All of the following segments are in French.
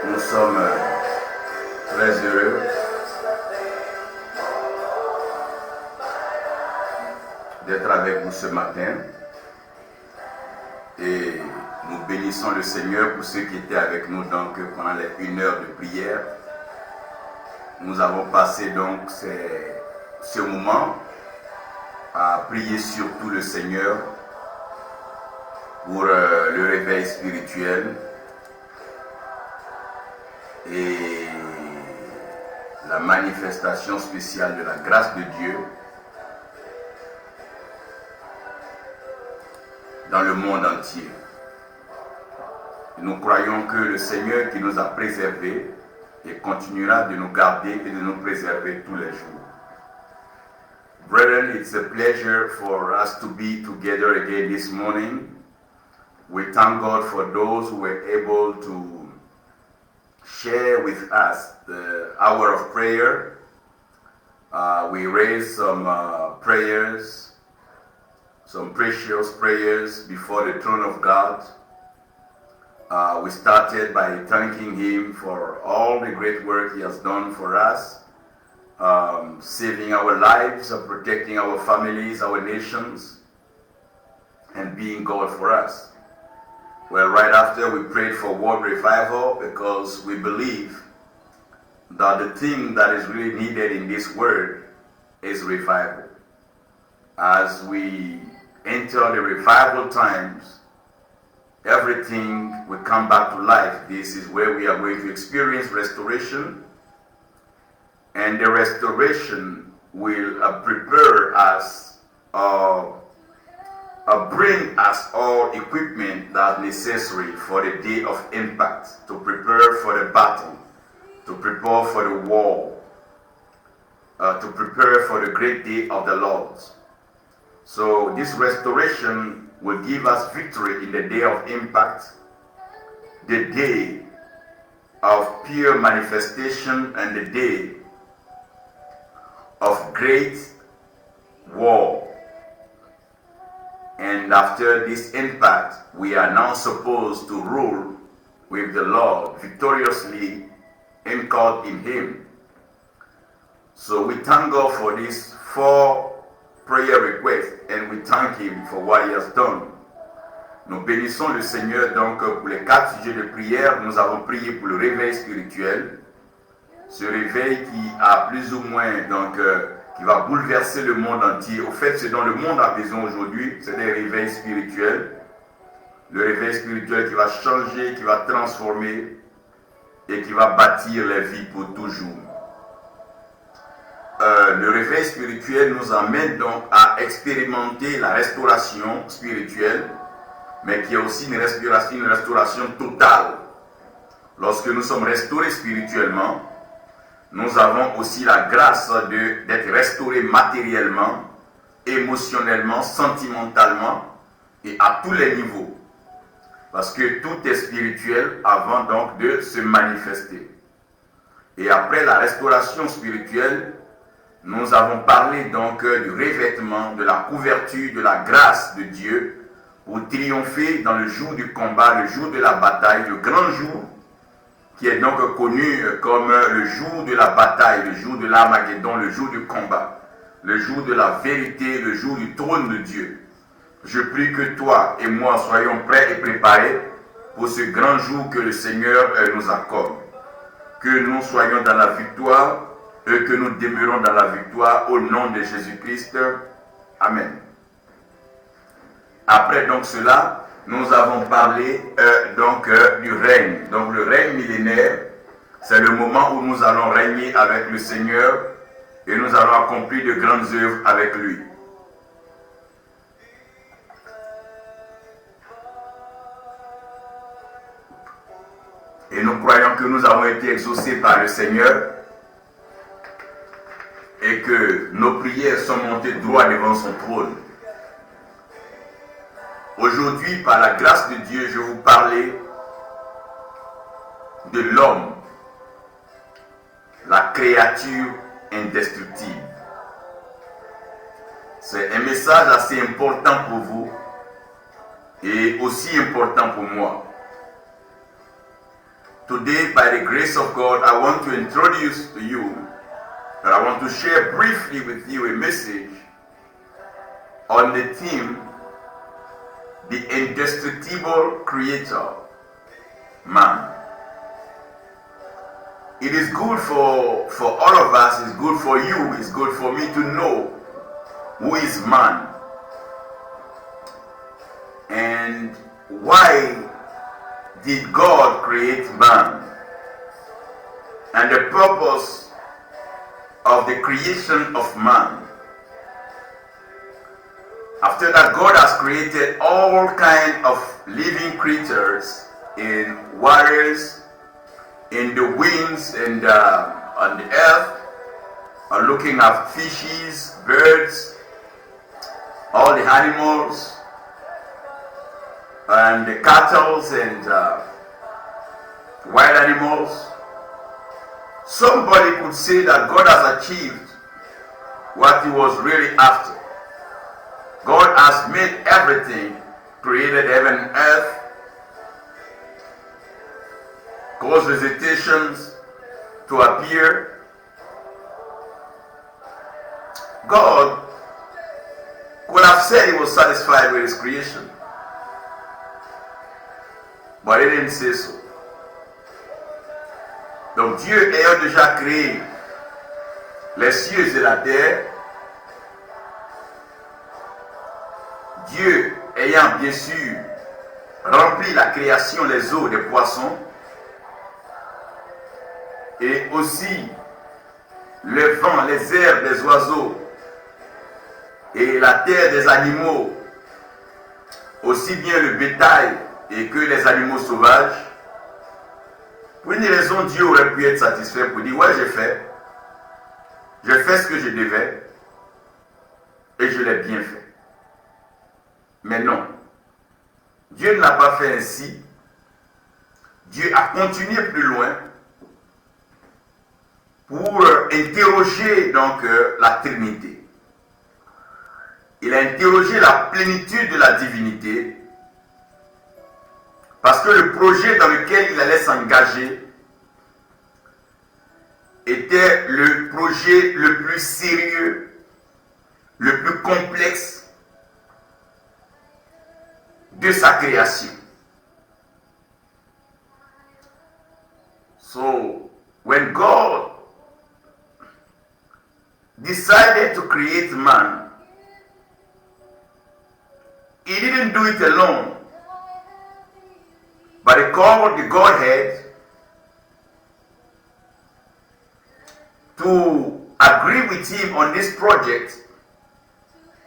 Nous sommes très heureux d'être avec vous ce matin et nous bénissons le Seigneur pour ceux qui étaient avec nous donc pendant les 1 heure de prière. Nous avons passé donc ce moment à prier surtout le Seigneur pour le réveil spirituel et la manifestation spéciale de la grâce de Dieu dans le monde entier. Nous croyons que le Seigneur qui nous a préservés et continuera de nous garder et de nous préserver tous les jours. Brethren, it's a pleasure for us to be together again this morning. We thank God for those who were able to share with us the hour of prayer. We raised some prayers, some precious prayers before the throne of God. We started by thanking Him for all the great work He has done for us, saving our lives, protecting our families, our nations, and being God for us. Well, right after we prayed for world revival because we believe that the thing that is really needed in this world is revival. As we enter the revival times, everything will come back to life. This is where we are going to experience restoration, and the restoration will prepare us, bring us all equipment that's necessary for the day of impact, to prepare for the battle, to prepare for the war, to prepare for the great day of the Lord. So this restoration will give us victory in the day of impact, the day of pure manifestation, and the day of great war. And after this impact, we are now supposed to rule with the Lord victoriously anchored in Him. So we thank God for these 4 prayer requests and we thank Him for what He has done. Nous bénissons le Seigneur donc pour les 4 sujets de prière. Nous avons prié pour le réveil spirituel. Ce réveil qui a plus ou moins donc qui va bouleverser le monde entier. Au fait, ce dont le monde a besoin aujourd'hui, c'est des réveils spirituels. Le réveil spirituel qui va changer, qui va transformer et qui va bâtir les vies pour toujours. Le réveil spirituel nous amène donc à expérimenter la restauration spirituelle, mais qui est aussi une restauration totale. Lorsque nous sommes restaurés spirituellement, nous avons aussi la grâce d'être restaurés matériellement, émotionnellement, sentimentalement et à tous les niveaux. Parce que tout est spirituel avant donc de se manifester. Et après la restauration spirituelle, nous avons parlé donc du revêtement, de la couverture, de la grâce de Dieu pour triompher dans le jour du combat, le jour de la bataille, le grand jour qui est donc connu comme le jour de la bataille, le jour de l'Armageddon, le jour du combat, le jour de la vérité, le jour du trône de Dieu. Je prie que toi et moi soyons prêts et préparés pour ce grand jour que le Seigneur nous accorde. Que nous soyons dans la victoire et que nous demeurons dans la victoire au nom de Jésus-Christ. Amen. Après donc cela, nous avons parlé du règne. Donc le règne millénaire, c'est le moment où nous allons régner avec le Seigneur et nous allons accomplir de grandes œuvres avec lui. Et nous croyons que nous avons été exaucés par le Seigneur et que nos prières sont montées droit devant son trône. Aujourd'hui, par la grâce de Dieu, je vais vous parler de l'homme, la créature indestructible. C'est un message assez important pour vous et aussi important pour moi. today, by the grace of God, I want to introduce to you, and I want to share briefly with you a message on the theme, the indestructible creator, man. It is good for all of us, it's good for you, it's good for me to know who is man and why did God create man and the purpose of the creation of man. After that, God has created all kinds of living creatures in waters, in the winds, and on the earth, looking at fishes, birds, all the animals, and the cattle and wild animals. Somebody could say that God has achieved what he was really after. God has made everything, created heaven and earth, caused visitations to appear. God could have said he was satisfied with his creation, but he didn't say so. Donc Dieu ayant déjà créé les cieux et la terre, Dieu ayant bien sûr rempli la création, les eaux, des poissons, et aussi le vent, les airs des oiseaux, et la terre des animaux, aussi bien le bétail et que les animaux sauvages. Pour une raison, Dieu aurait pu être satisfait pour dire, ouais, j'ai fait ce que je devais, et je l'ai bien fait. Mais non, Dieu ne l'a pas fait ainsi. Dieu a continué plus loin pour interroger donc la Trinité. Il a interrogé la plénitude de la divinité, parce que le projet dans lequel il allait s'engager était le projet le plus sérieux, le plus complexe de sa création. So, when God decided to create man, he didn't do it alone, but he called the Godhead to agree with him on this project,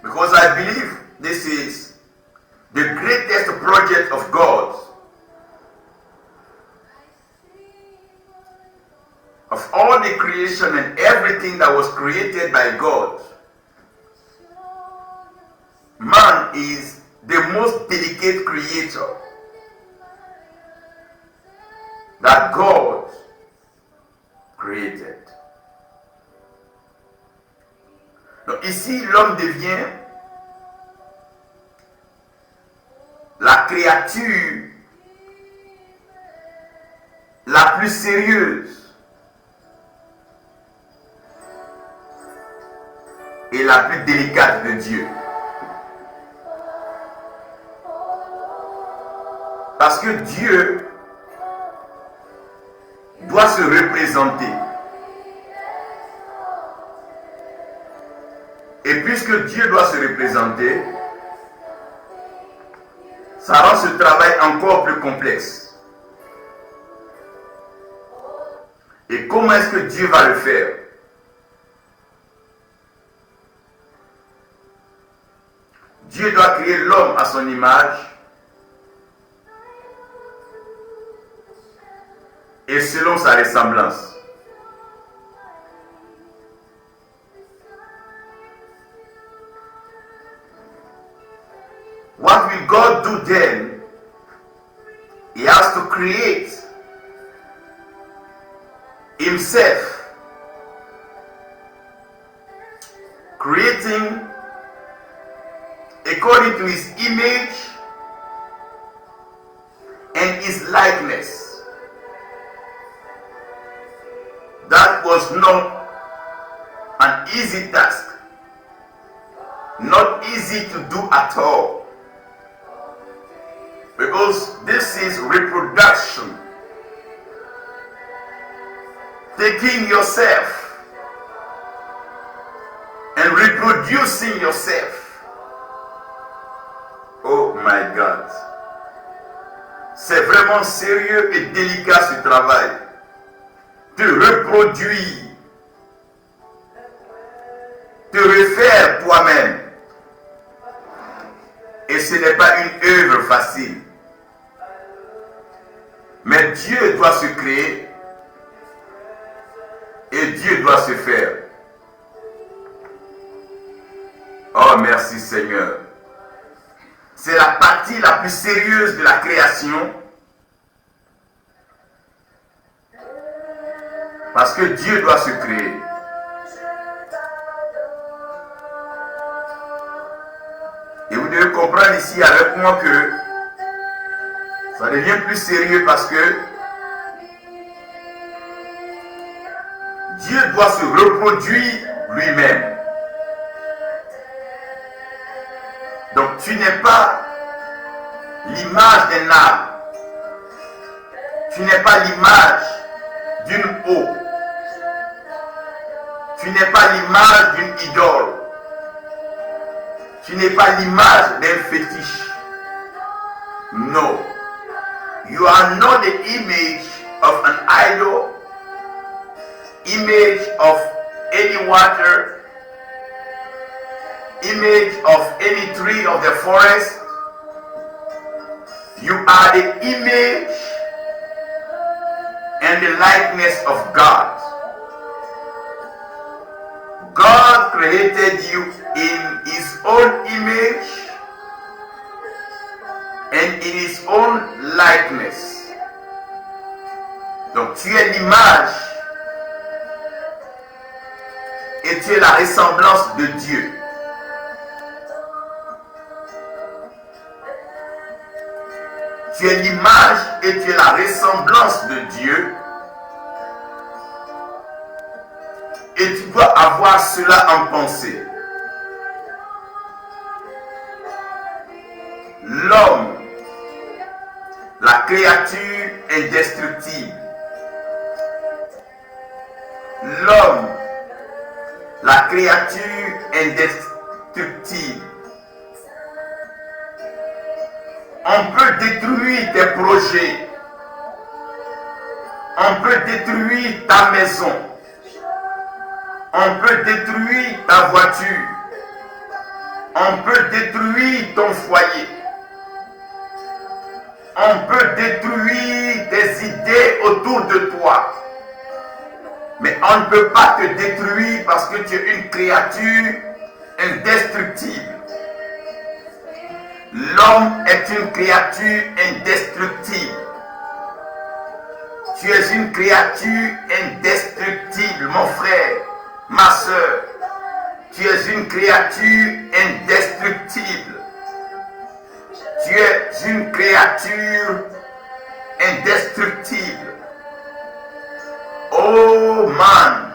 because I believe this is the greatest project of God. Of all the creation and everything that was created by God, man is the most delicate creature that God created. Donc ici, l'homme devient la créature la plus sérieuse et la plus délicate de Dieu. Parce que Dieu doit se représenter. Et puisque Dieu doit se représenter, ça rend ce travail encore plus complexe. Et comment est-ce que Dieu va le faire? Dieu doit créer l'homme à son image et selon sa ressemblance. What will God do then? He has to create himself, creating according to his image and his likeness. that was not an easy task, not easy to do at all, because this is reproduction, taking yourself and reproducing yourself. Oh my God, c'est vraiment sérieux et délicat ce travail. Te reproduire, te refaire toi-même. Et ce n'est pas une œuvre facile. Mais Dieu doit se créer et Dieu doit se faire. Oh, merci Seigneur. C'est la partie la plus sérieuse de la création. Parce que Dieu doit se créer. Et vous devez comprendre ici avec moi que ça devient plus sérieux parce que Dieu doit se reproduire lui-même. Donc tu n'es pas l'image d'un arbre. Tu n'es pas l'image d'une eau. Tu n'es pas l'image d'une idole. Tu n'es pas l'image d'un fétiche. No. You are not the image of an idol, image of any water, image of any tree of the forest. You are the image and the likeness of God. God created you in His own image and in His own likeness. Donc tu es l'image et tu es la ressemblance de Dieu. Tu es l'image et tu es la ressemblance de Dieu. Et tu dois avoir cela en pensée. L'homme, la créature indestructible. L'homme, la créature indestructible. On peut détruire tes projets. On peut détruire ta maison. On peut détruire ta voiture. On peut détruire ton foyer. On peut détruire tes idées autour de toi. Mais on ne peut pas te détruire parce que tu es une créature indestructible. L'homme est une créature indestructible. Tu es une créature indestructible, mon frère, ma soeur. Tu es une créature indestructible. Tu es une créature indestructible. Oh man,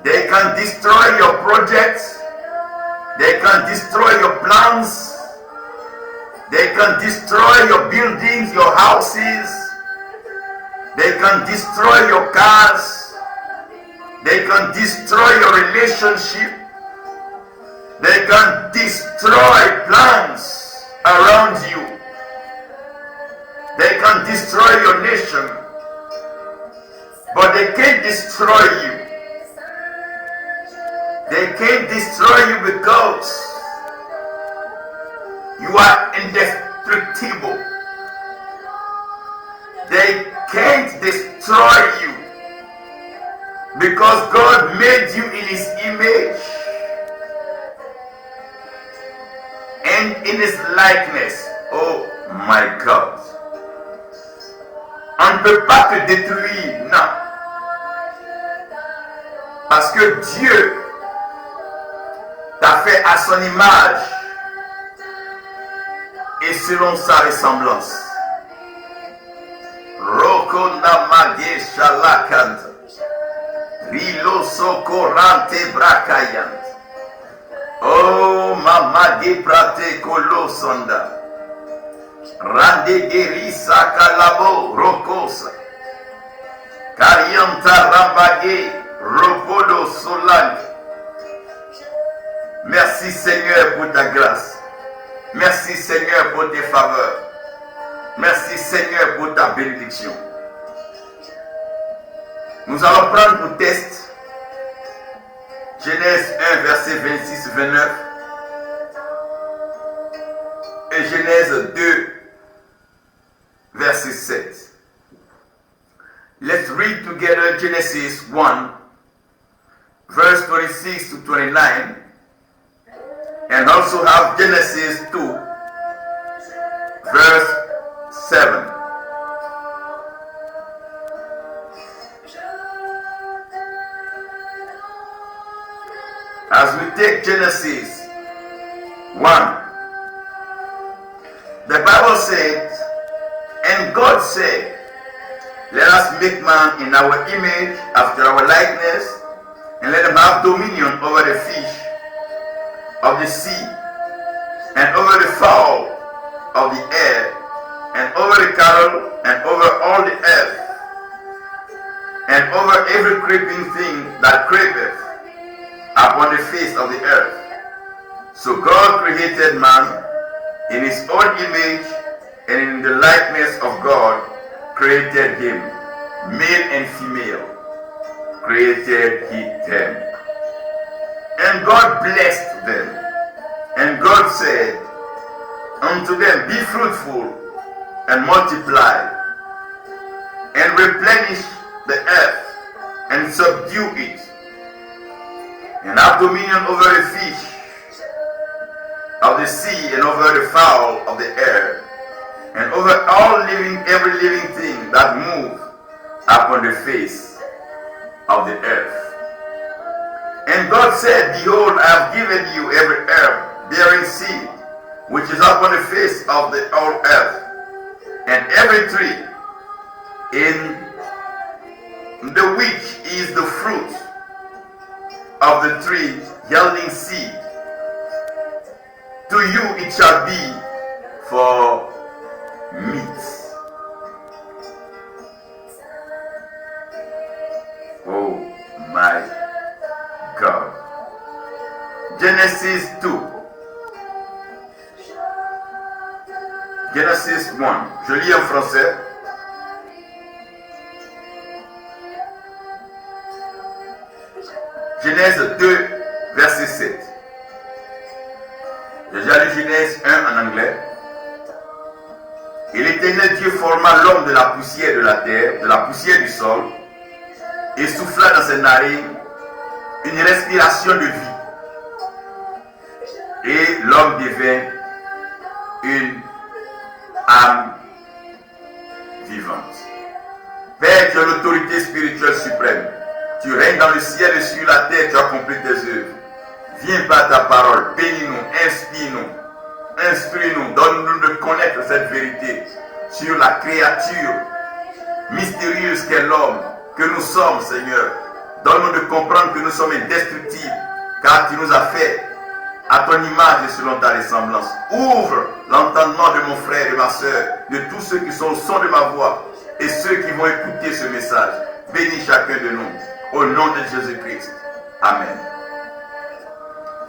they can destroy your projects. They can destroy your plans. They can destroy your buildings, your houses. They can destroy your cars. They can destroy your relationship. They can destroy plans around you. They can destroy your nation. But they can't destroy you. They can't destroy you because you are indestructible. They can't destroy you because God made you in His image and in His likeness. Oh my God. On ne peut pas te détruire, non. Parce que Dieu t'a fait à son image et selon sa ressemblance. Rokonda Magie Shalakant. Rante Brakayant. Oh, Mama de Prate Kolo Sonda. Rande Gerisa Kalabo Rokosa. Karianta Rambage Ropodo Solang. Merci Seigneur pour ta grâce. Merci Seigneur pour tes faveurs. Merci Seigneur pour ta bénédiction. Nous allons prendre pour test Genèse 1 verset 26-29 et Genèse 2 verset 7. Let's read together Genesis 1 verse 26 to 29 and also have Genesis 2 verse 7. As we take Genesis 1, the Bible says, and God said, let us make man in our image, after our likeness, and let him have dominion over the fish of the sea, and over the fowl of the air, and over the cattle, and over all the earth, and over every creeping thing that creepeth upon the face of the earth. So God created man in his own image, and in the likeness of God created him. Male and female created he them. And God blessed them. And God said unto them, be fruitful and multiply, and replenish the earth, and subdue it, and have dominion over the fish of the sea, and over the fowl of the air, and over every living thing that move upon the face of the earth. And God said, behold, I have given you every herb bearing seed, which is upon the face of the whole earth, and every tree in the which is the fruit of the tree yielding seed. To you it shall be for meat. Oh my God. Genesis 2. Genesis 1. Je lis en français. Genèse 2, verset 7. J'ai déjà lu Genèse 1 en anglais. Et l'Éternel Dieu forma l'homme de la poussière de la terre, de la poussière du sol, et souffla dans ses narines une respiration de vie. Et l'homme devint une âme vivante. Père, tu as l'autorité spirituelle suprême. Tu règnes dans le ciel et sur la terre, tu accomplis tes œuvres. Viens par ta parole, bénis-nous, inspire-nous, instruis-nous, donne-nous de connaître cette vérité sur la créature mystérieuse qu'est l'homme, que nous sommes, Seigneur. Donne-nous de comprendre que nous sommes indestructibles, car tu nous as fait à ton image et selon ta ressemblance. Ouvre l'entendement de mon frère et de ma soeur, de tous ceux qui sont au son de ma voix et ceux qui vont écouter ce message. Bénis chacun de nous. Au nom de Jésus-Christ. Amen.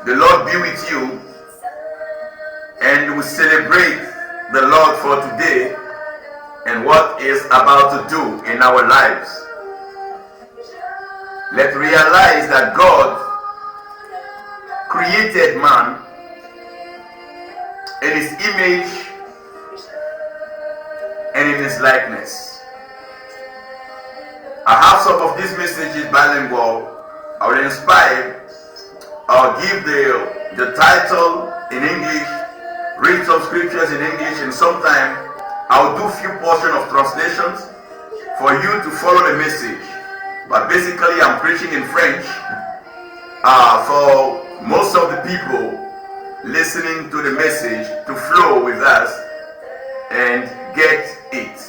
The Lord be with you, and we celebrate the Lord for today and what He is about to do in our lives. Let's realize that God created man in His image and in His likeness. I have some of these messages bilingual. I will inspire. I'll give the title in English, read some scriptures in English, and sometime I'll do few portions of translations for you to follow the message. But basically, I'm preaching in French for most of the people listening to the message to flow with us and get it.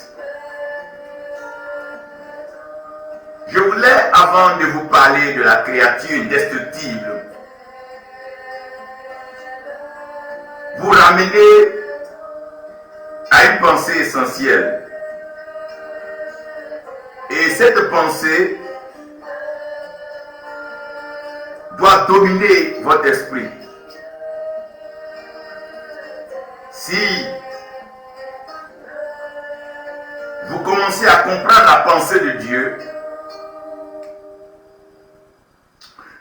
Je voulais, avant de vous parler de la créature indestructible, vous ramener à une pensée essentielle. Et cette pensée doit dominer votre esprit. Si vous commencez à comprendre la pensée de Dieu,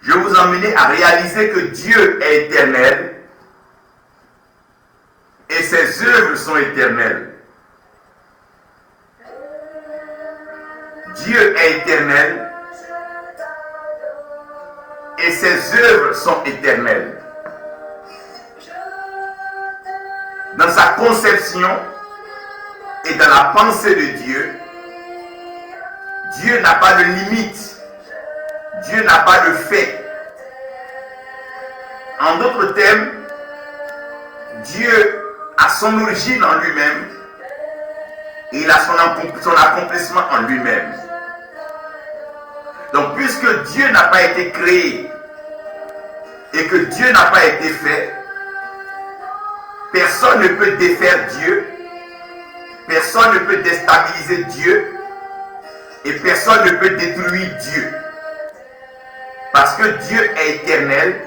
je vais vous emmener à réaliser que Dieu est éternel et ses œuvres sont éternelles. Dieu est éternel et ses œuvres sont éternelles. Dans sa conception et dans la pensée de Dieu, Dieu n'a pas de limite. Dieu n'a pas de fait. En d'autres termes, Dieu a son origine en lui-même et il a son accomplissement en lui-même. Donc, puisque Dieu n'a pas été créé et que Dieu n'a pas été fait, personne ne peut défaire Dieu, personne ne peut déstabiliser Dieu et personne ne peut détruire Dieu. Parce que Dieu est éternel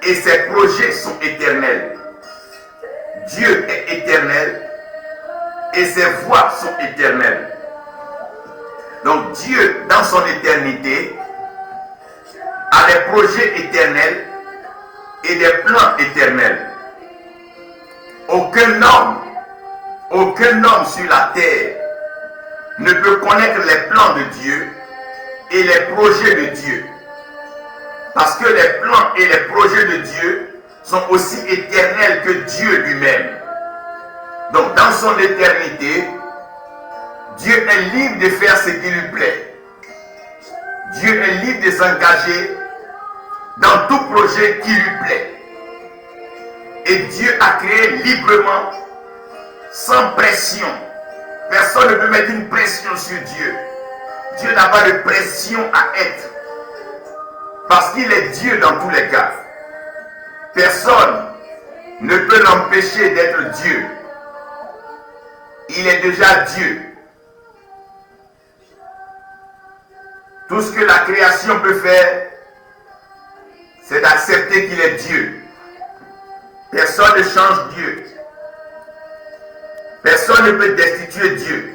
et ses projets sont éternels. Dieu est éternel et ses voies sont éternelles. Donc Dieu, dans son éternité, a des projets éternels et des plans éternels. Aucun homme sur la terre ne peut connaître les plans de Dieu et les projets de Dieu. Parce que les plans et les projets de Dieu sont aussi éternels que Dieu lui-même. Donc dans son éternité, Dieu est libre de faire ce qui lui plaît. Dieu est libre de s'engager dans tout projet qui lui plaît. Et Dieu a créé librement, sans pression. Personne ne peut mettre une pression sur Dieu. Dieu n'a pas de pression à être. Parce qu'il est Dieu dans tous les cas. Personne ne peut l'empêcher d'être Dieu. Il est déjà Dieu. Tout ce que la création peut faire, c'est d'accepter qu'il est Dieu. Personne ne change Dieu. Personne ne peut destituer Dieu.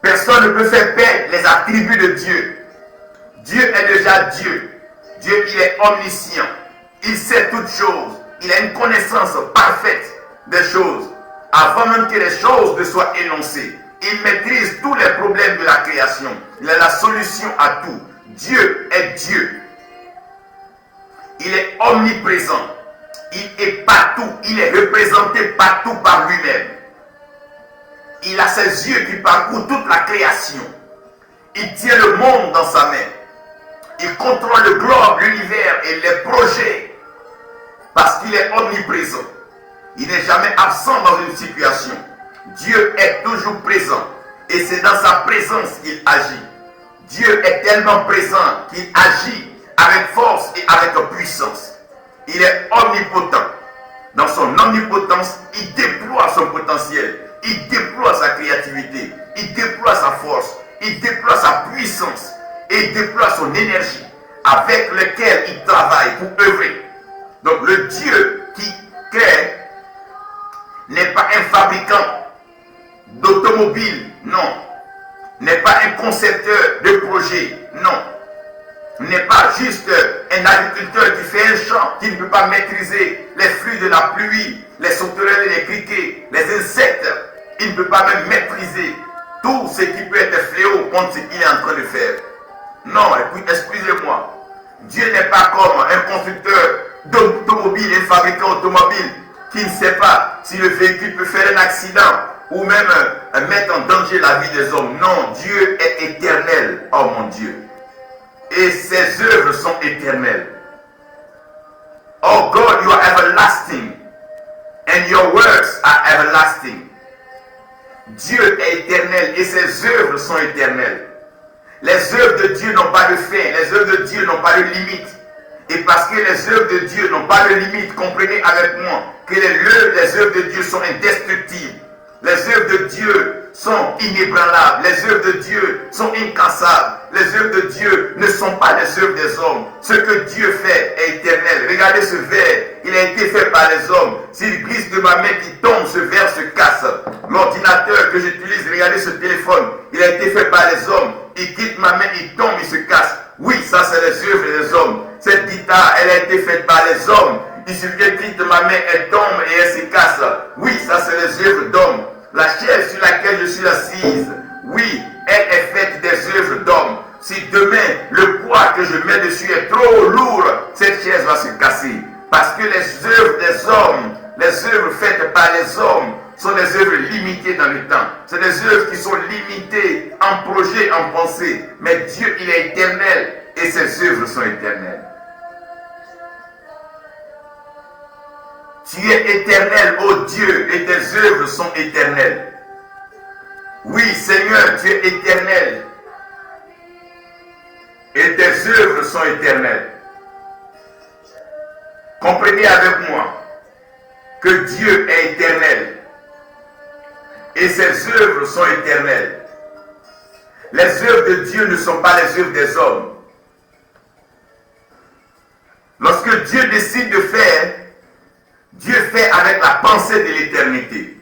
Personne ne peut faire perdre les attributs de Dieu. Dieu est déjà Dieu. Dieu, il est omniscient. Il sait toutes choses. Il a une connaissance parfaite des choses. Avant même que les choses ne soient énoncées. Il maîtrise tous les problèmes de la création. Il a la solution à tout. Dieu est Dieu. Il est omniprésent. Il est partout. Il est représenté partout par lui-même. Il a ses yeux qui parcourent toute la création. Il tient le monde dans sa main. Il contrôle le globe, l'univers et les projets. Parce qu'il est omniprésent. Il n'est jamais absent dans une situation. Dieu est toujours présent. Et c'est dans sa présence qu'il agit. Dieu est tellement présent qu'il agit avec force et avec puissance. Il est omnipotent. Dans son omnipotence, il déploie son potentiel. Il déploie sa créativité. Il déploie sa force. Il déploie sa puissance. Et il déploie son énergie avec laquelle il travaille pour œuvrer. Donc le Dieu qui crée n'est pas un fabricant d'automobile, non. N'est pas un concepteur de projet, non. N'est pas juste un agriculteur qui fait un champ, qui ne peut pas maîtriser les flux de la pluie, les sauterelles et les criquets, les insectes. Il ne peut pas même maîtriser tout ce qui peut être fléau contre ce qu'il est en train de faire. Non, et puis excusez-moi, Dieu n'est pas comme un constructeur d'automobile, un fabricant automobile qui ne sait pas si le véhicule peut faire un accident ou même mettre en danger la vie des hommes. Non, Dieu est éternel, oh mon Dieu. Et ses œuvres sont éternelles. Oh God, you are everlasting. And your works are everlasting. Dieu est éternel et ses œuvres sont éternelles. Les œuvres de Dieu n'ont pas de fin, les œuvres de Dieu n'ont pas de limite. Et parce que les œuvres de Dieu n'ont pas de limite, comprenez avec moi que les œuvres de Dieu sont indestructibles. Les œuvres de Dieu sont inébranlables. Les œuvres de Dieu sont incassables. Les œuvres de Dieu ne sont pas les œuvres des hommes. Ce que Dieu fait est éternel. Regardez ce verre. Il a été fait par les hommes. S'il glisse de ma main qui tombe, ce verre se casse. L'ordinateur que j'utilise, regardez ce téléphone. Il a été fait par les hommes. Il quitte ma main, il tombe, il se casse. Oui, ça c'est les œuvres des hommes. Cette guitare, elle a été faite par les hommes. Il suffit qu'elle quitte ma main, elle tombe et elle se casse. Oui, ça c'est les œuvres d'hommes. La chaise sur laquelle je suis assise, oui, elle est faite des œuvres d'hommes. Si demain, le poids que je mets dessus est trop lourd, cette chaise va se casser. Parce que les œuvres des hommes, les œuvres faites par les hommes, sont des œuvres limitées dans le temps. C'est des œuvres qui sont limitées en projet, en pensée. Mais Dieu, il est éternel et ses œuvres sont éternelles. Tu es éternel, ô Dieu, et tes œuvres sont éternelles. Oui, Seigneur, tu es éternel. Et tes œuvres sont éternelles. Comprenez avec moi que Dieu est éternel. Et ses œuvres sont éternelles. Les œuvres de Dieu ne sont pas les œuvres des hommes. Lorsque Dieu décide de faire, Dieu fait avec la pensée de l'éternité.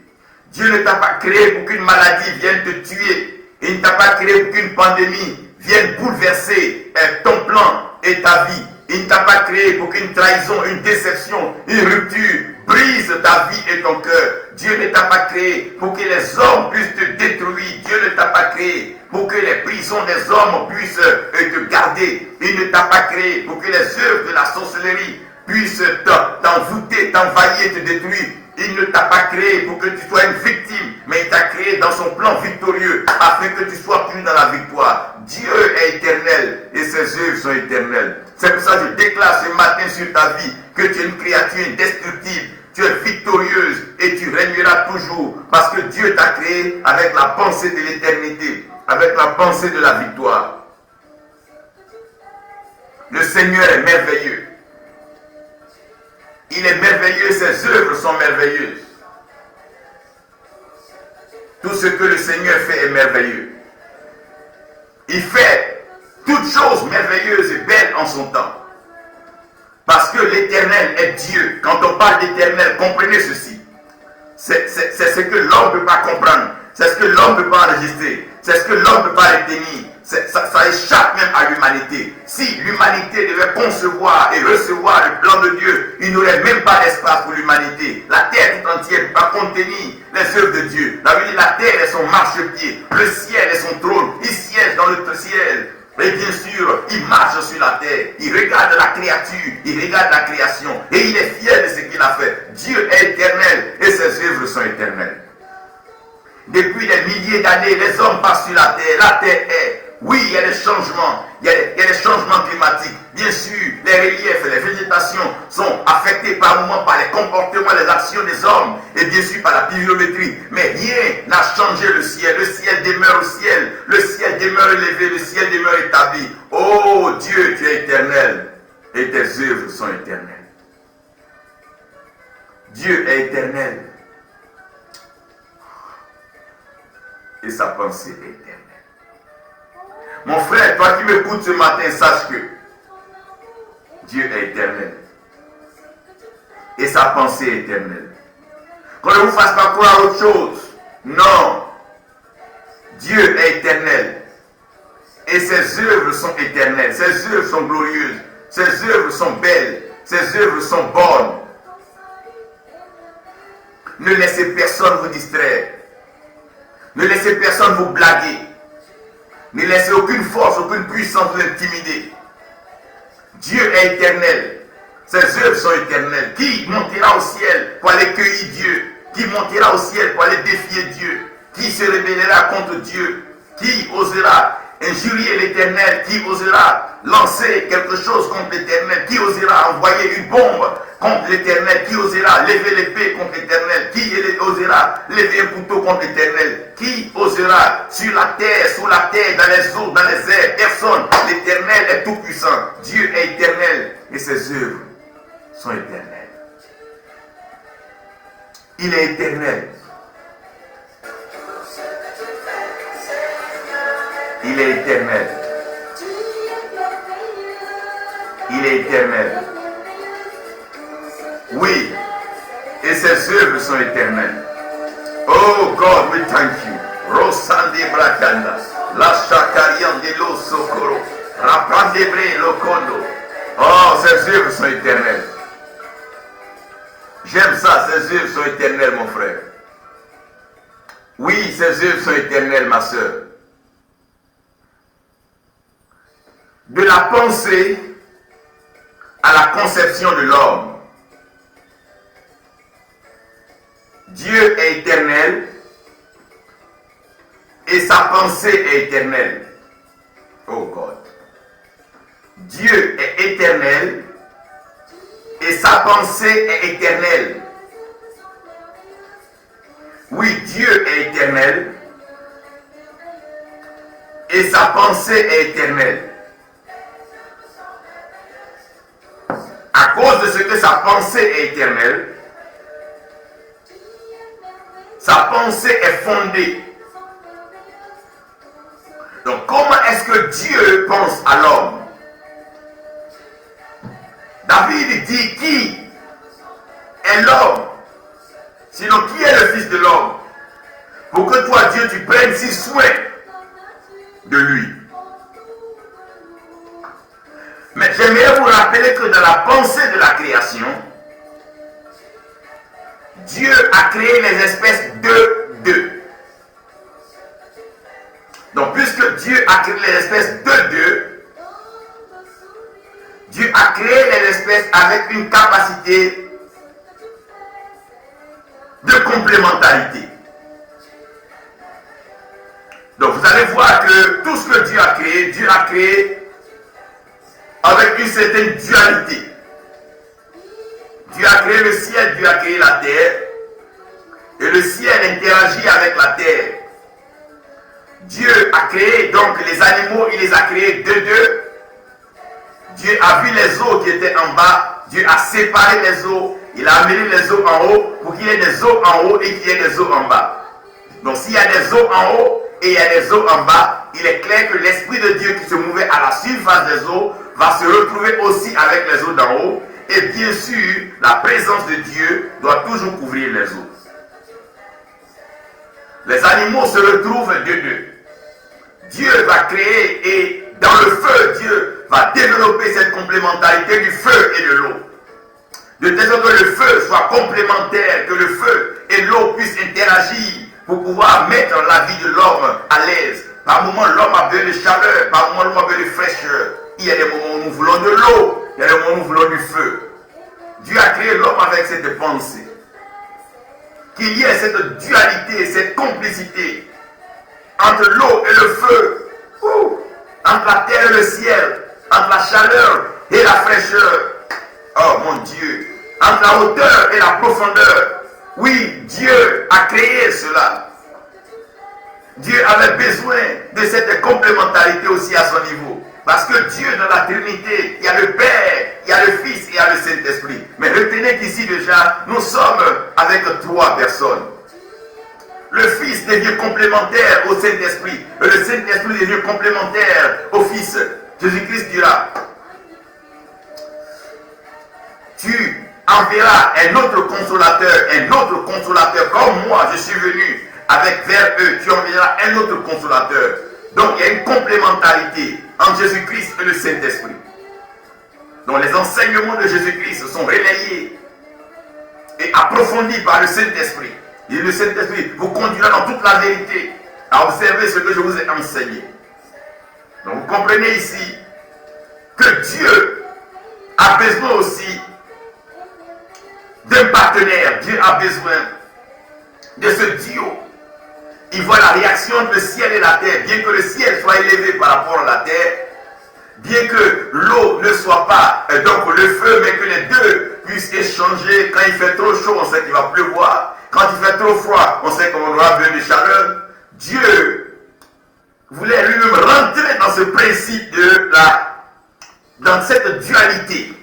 Dieu ne t'a pas créé pour qu'une maladie vienne te tuer. Il ne t'a pas créé pour qu'une pandémie vienne bouleverser ton plan et ta vie. Il ne t'a pas créé pour qu'une trahison, une déception, une rupture brise ta vie et ton cœur. Dieu ne t'a pas créé pour que les hommes puissent te détruire. Dieu ne t'a pas créé pour que les prisons des hommes puissent te garder. Il ne t'a pas créé pour que les œuvres de la sorcellerie puissent t'envoûter, t'envahir, te détruire. Il ne t'a pas créé pour que tu sois une victime, mais il t'a créé dans son plan victorieux, afin que tu sois plus dans la victoire. Dieu est éternel et ses œuvres sont éternelles. C'est pour ça que je déclare ce matin sur ta vie que tu es une créature indestructible, tu es victorieuse et tu régneras toujours, parce que Dieu t'a créé avec la pensée de l'éternité, avec la pensée de la victoire. Le Seigneur est merveilleux. Il est merveilleux, ses œuvres sont merveilleuses. Tout ce que le Seigneur fait est merveilleux. Il fait toutes choses merveilleuses et belles en son temps. Parce que l'Éternel est Dieu. Quand on parle d'Éternel, comprenez ceci. C'est ce que l'homme ne peut pas comprendre. C'est ce que l'homme ne peut pas enregistrer. C'est ce que l'homme ne peut pas retenir. Ça échappe même à l'humanité. Si l'humanité devait concevoir et recevoir le plan de Dieu, il n'y aurait même pas d'espace pour l'humanité. La terre tout entière ne peut pas contenir les œuvres de Dieu. La terre est son marchepied. Le ciel est son trône. Il siège dans le ciel. Et bien sûr, il marche sur la terre. Il regarde la créature. Il regarde la création. Et il est fier de ce qu'il a fait. Dieu est éternel et ses œuvres sont éternelles. Depuis des milliers d'années, les hommes passent sur la terre. La terre est. Oui, il y a des changements. Il y a des changements climatiques. Bien sûr, les reliefs et les végétations sont affectés par moments par les comportements, les actions des hommes. Et bien sûr par la pluviométrie. Mais rien n'a changé le ciel. Le ciel demeure au ciel. Le ciel demeure élevé. Le ciel demeure établi. Oh Dieu, tu es éternel. Et tes œuvres sont éternelles. Dieu est éternel. Et sa pensée est éternelle. Mon frère, toi qui m'écoutes ce matin, sache que Dieu est éternel. Et sa pensée est éternelle. Qu'on ne vous fasse pas croire autre chose. Non. Dieu est éternel. Et ses œuvres sont éternelles. Ses œuvres sont glorieuses. Ses œuvres sont belles. Ses œuvres sont bonnes. Ne laissez personne vous distraire. Ne laissez personne vous blaguer. Ne laissez aucune force, aucune puissance vous intimider. Dieu est éternel. Ses œuvres sont éternelles. Qui montera au ciel pour aller cueillir Dieu? Qui montera au ciel pour aller défier Dieu? Qui se rébellera contre Dieu? Qui osera injurier l'Éternel? Qui osera lancer quelque chose contre l'Éternel? Qui osera envoyer une bombe contre l'Éternel? Qui osera lever l'épée contre l'Éternel? Qui osera lever un couteau contre l'Éternel? Qui osera sur la terre, sous la terre, dans les eaux, dans les airs? Personne. L'Éternel est tout puissant. Dieu est éternel et ses œuvres sont éternelles. Il est éternel. Il est éternel. Il est éternel. Oui. Et ses œuvres sont éternelles. Oh God, we thank you. Rosande Brakanda. La Chakarian de lo Sokoro. Rapandebre Lokondo. Oh, ses œuvres sont éternelles. J'aime ça, ses œuvres sont éternelles, mon frère. Oui, ses œuvres sont éternelles, ma soeur. De la pensée à la conception de l'homme. Dieu est éternel et sa pensée est éternelle. Oh God. Dieu est éternel et sa pensée est éternelle. Oui, Dieu est éternel et sa pensée est éternelle. À cause de ce que sa pensée est éternelle, sa pensée est fondée. Donc comment est-ce que Dieu pense à l'homme? David dit, qui est l'homme? Sinon, qui est le fils de l'homme? Pour que toi, Dieu, tu prennes si soin de lui. Mais j'aimerais vous rappeler que dans la pensée de la création, Dieu a créé les espèces de deux. Donc, puisque Dieu a créé les espèces de deux, Dieu a créé les espèces avec une capacité de complémentarité. Donc, vous allez voir que tout ce que Dieu a créé avec une certaine dualité. Dieu a créé le ciel, Dieu a créé la terre. Et le ciel interagit avec la terre. Dieu a créé donc les animaux, il les a créés de deux. Dieu a vu les eaux qui étaient en bas. Dieu a séparé les eaux. Il a amené les eaux en haut pour qu'il y ait des eaux en haut et qu'il y ait des eaux en bas. Donc s'il y a des eaux en haut et il y a des eaux en bas, il est clair que l'Esprit de Dieu qui se mouvait à la surface des eaux va se retrouver aussi avec les eaux d'en haut. Et bien sûr, la présence de Dieu doit toujours couvrir les eaux. Les animaux se retrouvent de deux. Dieu va créer et dans le feu, Dieu va développer cette complémentarité du feu et de l'eau. De telle sorte que le feu soit complémentaire, que le feu et l'eau puissent interagir pour pouvoir mettre la vie de l'homme à l'aise. Par moments, l'homme a besoin de chaleur, par moments, l'homme a besoin de fraîcheur. Il y a des moments où nous voulons de l'eau, il y a des moments où nous voulons du feu. Dieu a créé l'homme avec cette pensée. Qu'il y ait cette dualité, cette complicité entre l'eau et le feu, entre la terre et le ciel, entre la chaleur et la fraîcheur. Oh mon Dieu, entre la hauteur et la profondeur. Oui, Dieu a créé cela. Dieu avait besoin de cette complémentarité aussi à son niveau. Parce que Dieu, dans la Trinité, il y a le Père, il y a le Fils et il y a le Saint-Esprit. Mais retenez qu'ici déjà, nous sommes avec trois personnes. Le Fils devient complémentaire au Saint-Esprit. Et le Saint-Esprit devient complémentaire au Fils. Jésus-Christ dira, tu enverras un autre consolateur comme moi, je suis venu avec vers eux, tu enverras un autre consolateur. Donc il y a une complémentarité entre Jésus-Christ et le Saint-Esprit. Donc les enseignements de Jésus-Christ sont relayés et approfondis par le Saint-Esprit. Et le Saint-Esprit vous conduira dans toute la vérité à observer ce que je vous ai enseigné. Donc vous comprenez ici que Dieu a besoin aussi d'un partenaire. Dieu a besoin de ce duo il voit la réaction entre le ciel et la terre. Bien que le ciel soit élevé par rapport à la terre, bien que l'eau ne soit pas, donc le feu, mais que les deux puissent échanger. Quand il fait trop chaud, on sait qu'il va pleuvoir. Quand il fait trop froid, on sait qu'on aura besoin de chaleur. Dieu voulait lui-même rentrer dans ce principe dans cette dualité.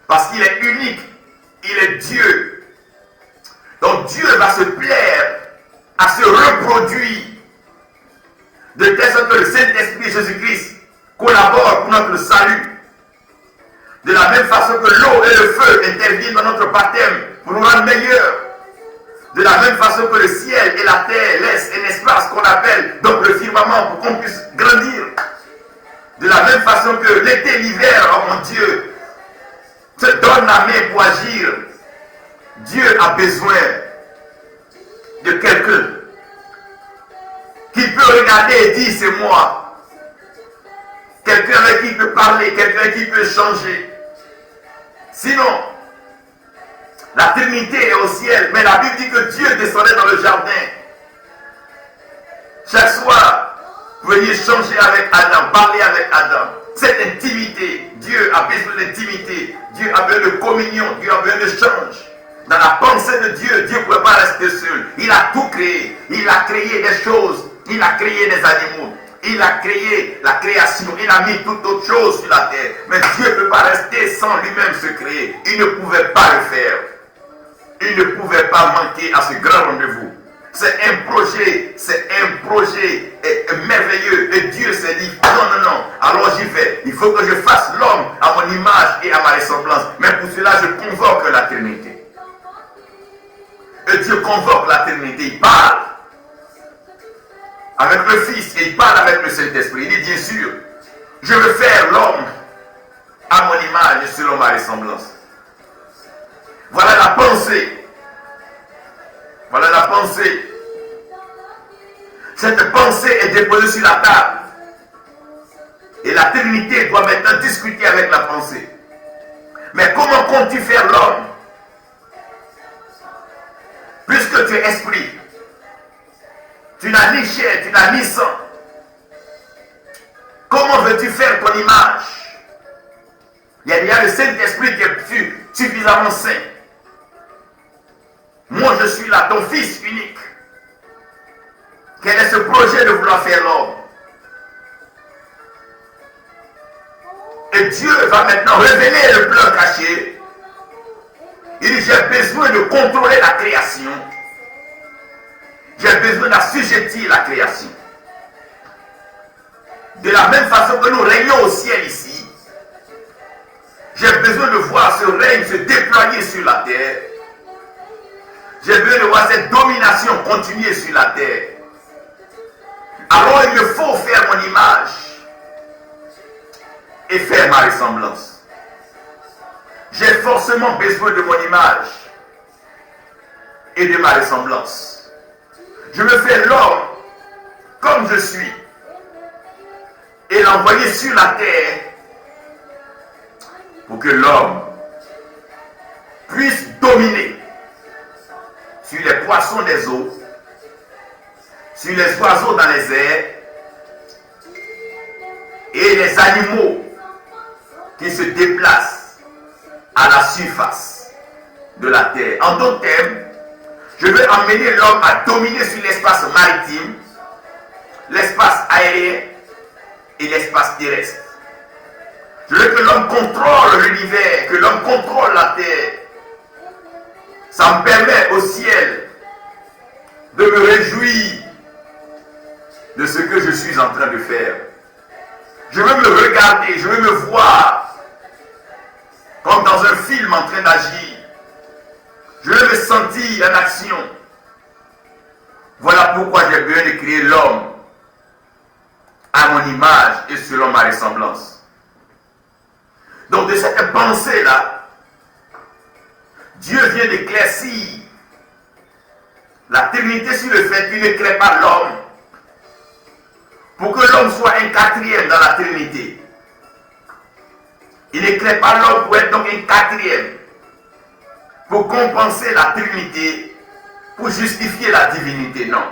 Parce qu'il est unique, il est Dieu. Donc Dieu va se plaire à se reproduire de telle sorte que le Saint-Esprit Jésus-Christ collabore pour notre salut. De la même façon que l'eau et le feu interviennent dans notre baptême pour nous rendre meilleurs. De la même façon que le ciel et la terre laissent un espace qu'on appelle donc le firmament pour qu'on puisse grandir. De la même façon que l'été, l'hiver, oh mon Dieu, se donne la main pour agir. Dieu a besoin de quelqu'un qui peut regarder et dire c'est moi. Quelqu'un avec qui il peut parler, quelqu'un qui peut changer. Sinon, la Trinité est au ciel, mais la Bible dit que Dieu descendait dans le jardin. Chaque soir, venir changer avec Adam, parler avec Adam. Cette intimité, Dieu a besoin d'intimité, Dieu a besoin de communion, Dieu a besoin de change. Dans la pensée de Dieu, Dieu ne pouvait pas rester seul. Il a tout créé. Il a créé des choses. Il a créé des animaux. Il a créé la création. Il a mis toute autre chose sur la terre. Mais Dieu ne peut pas rester sans lui-même se créer. Il ne pouvait pas le faire. Il ne pouvait pas manquer à ce grand rendez-vous. C'est un projet merveilleux. Et Dieu s'est dit, non, alors j'y vais. Il faut que je fasse l'homme à mon image et à ma ressemblance. Mais pour cela, je convoque la Trinité. Et Dieu convoque la Trinité, il parle avec le Fils et il parle avec le Saint-Esprit. Il dit bien sûr, je veux faire l'homme à mon image et selon ma ressemblance. Voilà la pensée. Voilà la pensée. Cette pensée est déposée sur la table. Et la Trinité doit maintenant discuter avec la pensée. Mais comment comptes-tu faire l'homme? Puisque tu es esprit, tu n'as ni chair, tu n'as ni sang. Comment veux-tu faire ton image? Il y a le Saint-Esprit qui est suffisamment saint. Moi je suis là, ton Fils unique. Quel est ce projet de vouloir faire l'homme? Et Dieu va maintenant révéler le plan caché. Il dit, j'ai besoin de contrôler la création. J'ai besoin d'assujettir la création. De la même façon que nous régnons au ciel ici, j'ai besoin de voir ce règne se déployer sur la terre. J'ai besoin de voir cette domination continuer sur la terre. Alors il me faut faire mon image et faire ma ressemblance. J'ai forcément besoin de mon image et de ma ressemblance. Je me fais l'homme comme je suis et l'envoyer sur la terre pour que l'homme puisse dominer sur les poissons des eaux, sur les oiseaux dans les airs et les animaux qui se déplacent à la surface de la terre. En d'autres termes, je veux emmener l'homme à dominer sur l'espace maritime, l'espace aérien et l'espace terrestre. Je veux que l'homme contrôle l'univers, que l'homme contrôle la terre. Ça me permet au ciel de me réjouir de ce que je suis en train de faire. Je veux me regarder, je veux me voir comme dans un film en train d'agir. Je veux me sentir en action. Voilà pourquoi j'ai besoin de créer l'homme à mon image et selon ma ressemblance. Donc de cette pensée-là, Dieu vient d'éclaircir la Trinité sur le fait qu'il ne crée pas l'homme pour que l'homme soit un quatrième dans la Trinité. Il ne crée pas l'homme pour être donc un quatrième, pour compenser la Trinité, pour justifier la divinité. Non.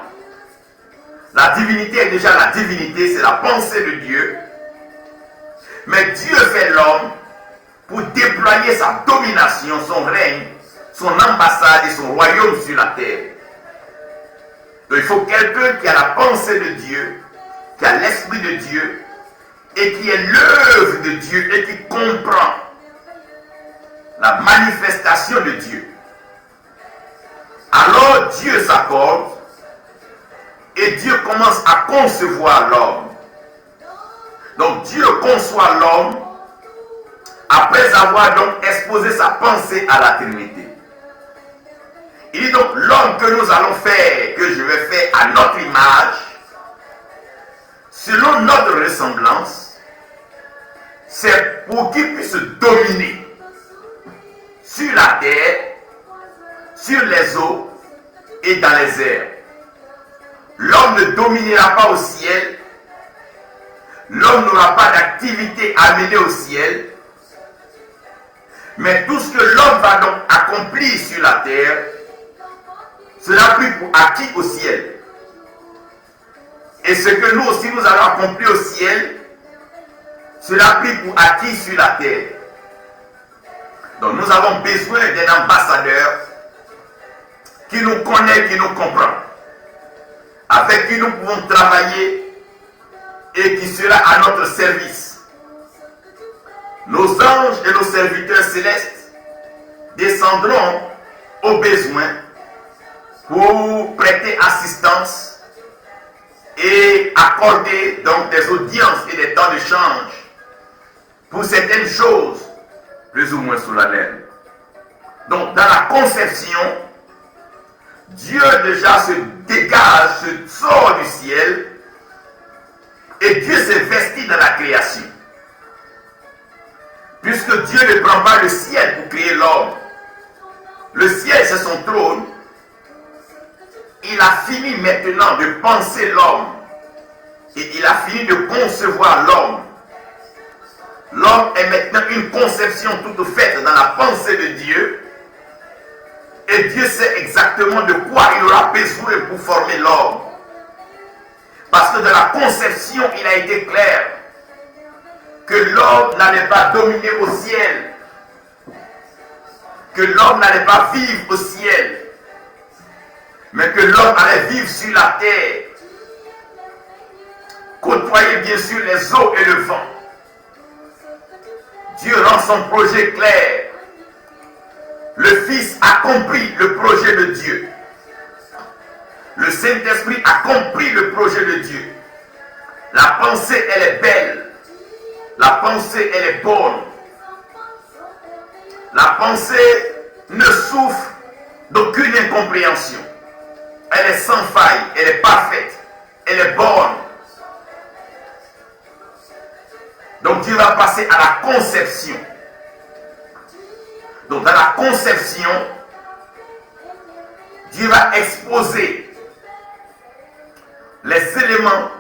La divinité est déjà la divinité, c'est la pensée de Dieu. Mais Dieu fait l'homme pour déployer sa domination, son règne, son ambassade et son royaume sur la terre. Donc il faut quelqu'un qui a la pensée de Dieu, qui a l'esprit de Dieu, et qui est l'œuvre de Dieu, et qui comprend la manifestation de Dieu. Alors Dieu s'accorde, et Dieu commence à concevoir l'homme. Donc Dieu conçoit l'homme après avoir donc exposé sa pensée à la Trinité. Il dit donc l'homme que nous allons faire, que je vais faire à notre image, selon notre ressemblance, c'est pour qu'il puisse dominer sur la terre, sur les eaux et dans les airs. L'homme ne dominera pas au ciel, l'homme n'aura pas d'activité à mener au ciel, mais tout ce que l'homme va donc accomplir sur la terre sera pris pour acquis au ciel. Et ce que nous aussi nous allons accomplir au ciel sera pris pour acquis sur la terre. Donc nous avons besoin d'un ambassadeur qui nous connaît, qui nous comprend, avec qui nous pouvons travailler et qui sera à notre service. Nos anges et nos serviteurs célestes descendront au besoin pour prêter assistance et accorder donc des audiences et des temps d'échange pour certaines choses plus ou moins solennelles. Donc dans la conception, Dieu déjà se dégage, se sort du ciel et Dieu s'est vesti dans la création. Puisque Dieu ne prend pas le ciel pour créer l'homme. Le ciel c'est son trône. Il a fini maintenant de penser l'homme. Et il a fini de concevoir l'homme. L'homme est maintenant une conception toute faite dans la pensée de Dieu. Et Dieu sait exactement de quoi il aura besoin pour former l'homme. Parce que dans la conception, il a été clair que l'homme n'allait pas dominer au ciel. Que l'homme n'allait pas vivre au ciel. Mais que l'homme allait vivre sur la terre. Côtoyer bien sûr les eaux et le vent. Dieu rend son projet clair. Le Fils a compris le projet de Dieu. Le Saint-Esprit a compris le projet de Dieu. La pensée, elle est belle. La pensée, elle est bonne. La pensée ne souffre d'aucune incompréhension. Elle est sans faille, elle est parfaite, elle est bonne. Donc Dieu va passer à la conception. Donc dans la conception, Dieu va exposer les éléments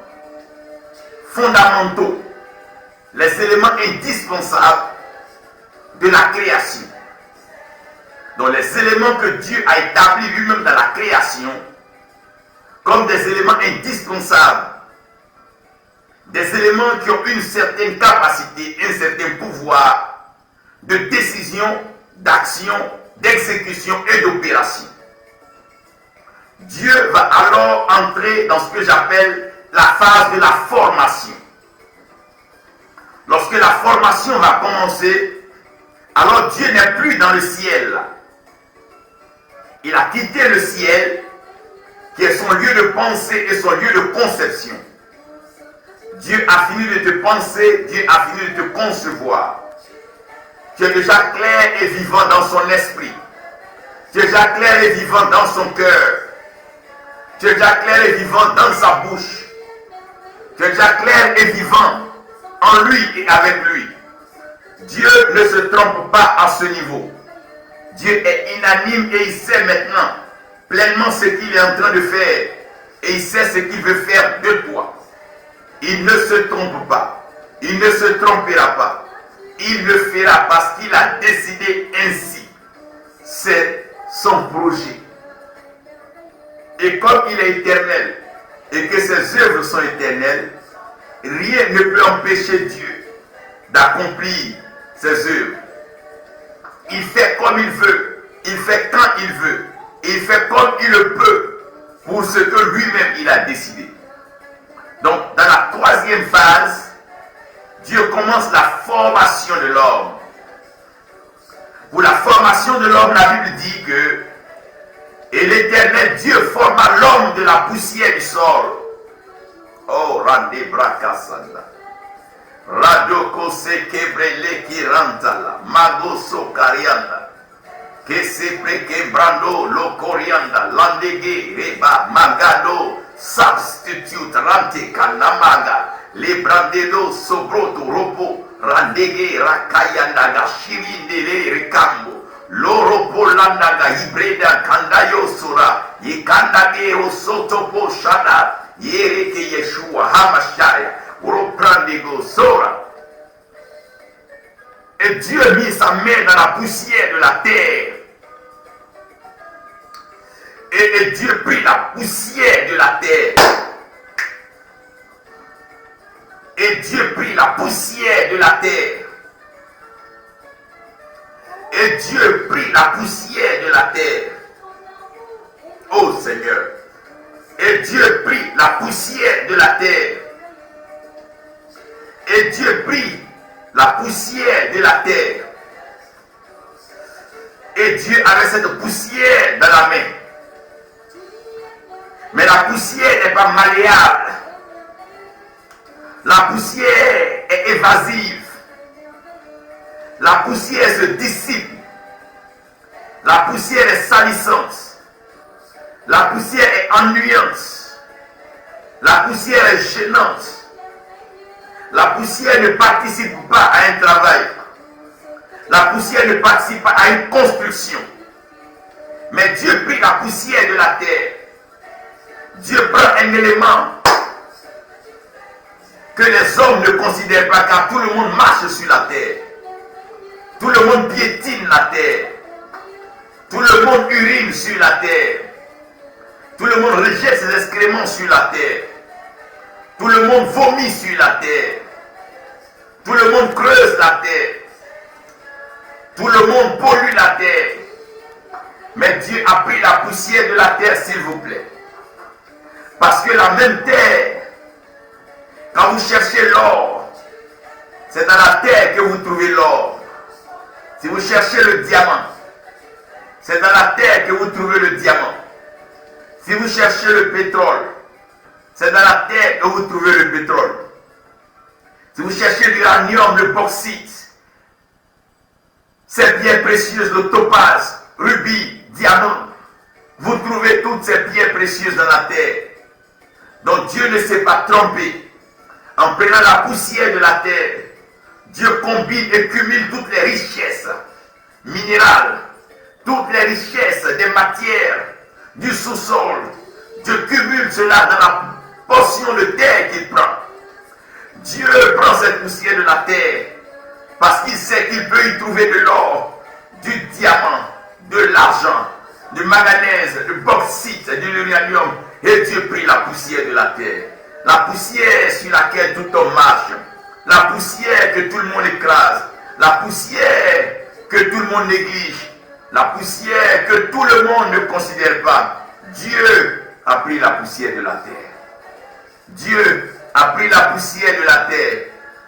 fondamentaux, les éléments indispensables de la création. Donc les éléments que Dieu a établis lui-même dans la création comme des éléments indispensables, des éléments qui ont une certaine capacité, un certain pouvoir de décision, d'action, d'exécution et d'opération. Dieu va alors entrer dans ce que j'appelle la phase de la formation. Lorsque la formation va commencer, alors Dieu n'est plus dans le ciel. Il a quitté le ciel, qui est son lieu de pensée et son lieu de conception. Dieu a fini de te penser, Dieu a fini de te concevoir. Tu es déjà clair et vivant dans son esprit. Tu es déjà clair et vivant dans son cœur. Tu es déjà clair et vivant dans sa bouche. Tu es déjà clair et vivant en lui et avec lui. Dieu ne se trompe pas à ce niveau. Dieu est inanime et il sait maintenant pleinement ce qu'il est en train de faire. Et il sait ce qu'il veut faire de toi. Il ne se trompe pas. Il ne se trompera pas. Il le fera parce qu'il a décidé ainsi. C'est son projet. Et comme il est éternel, et que ses œuvres sont éternelles, rien ne peut empêcher Dieu d'accomplir ses œuvres. Il fait comme il veut, il fait quand il veut, il fait comme il le peut pour ce que lui-même il a décidé. Donc, dans la troisième phase, Dieu commence la formation de l'homme. Pour la formation de l'homme, la Bible dit que et l'Éternel Dieu forma l'homme de la poussière du sol. Oh, rande brakasanda. Radoko se kebrele kirantala. Mago so karianda. Que se preke brando lo corianda. Landege reba magado. Substitute rante kanamaga. Le brandelo sobroto robo. Randege rakayanda gashirindele rekambo. Loro polandaga ibreda kandayo sura. Yikandage rosotopo shada. Yereke Yeshua Hamashaya. Uroprandego sora. Et Dieu mit sa main dans la poussière de la terre. Et Dieu prit la poussière de la terre. Et Dieu prit la poussière de la terre. Et Dieu prit la poussière de la terre. Oh Seigneur. Et Dieu prit la poussière de la terre. Et Dieu prit la poussière de la terre. Et Dieu avait cette poussière dans la main. Mais la poussière n'est pas malléable. La poussière est évasive. La poussière se dissipe. La poussière est salissante. La poussière est ennuyante. La poussière est gênante. La poussière ne participe pas à un travail. La poussière ne participe pas à une construction. Mais Dieu prit la poussière de la terre. Dieu prend un élément que les hommes ne considèrent pas, car tout le monde marche sur la terre. Tout le monde piétine la terre. Tout le monde urine sur la terre. Tout le monde rejette ses excréments sur la terre. Tout le monde vomit sur la terre. Tout le monde creuse la terre. Tout le monde pollue la terre. Mais Dieu a pris la poussière de la terre, s'il vous plaît. Parce que la même terre, quand vous cherchez l'or, c'est dans la terre que vous trouvez l'or. Si vous cherchez le diamant, c'est dans la terre que vous trouvez le diamant. Si vous cherchez le pétrole, c'est dans la terre que vous trouvez le pétrole. Si vous cherchez l'uranium, le bauxite, ces pierres précieuses, le topaz, rubis, diamant, vous trouvez toutes ces pierres précieuses dans la terre. Donc Dieu ne s'est pas trompé. En prenant la poussière de la terre, Dieu combine et cumule toutes les richesses minérales, toutes les richesses des matières, du sous-sol. Dieu cumule cela dans la portion de terre qu'il prend. Dieu prend cette poussière de la terre parce qu'il sait qu'il peut y trouver de l'or, du diamant, de l'argent, du manganèse, du bauxite, de l'uranium. Et Dieu prit la poussière de la terre. La poussière sur laquelle tout homme marche. La poussière que tout le monde écrase. La poussière que tout le monde néglige. La poussière que tout le monde ne considère pas. Dieu a pris la poussière de la terre. Dieu a pris la poussière de la terre.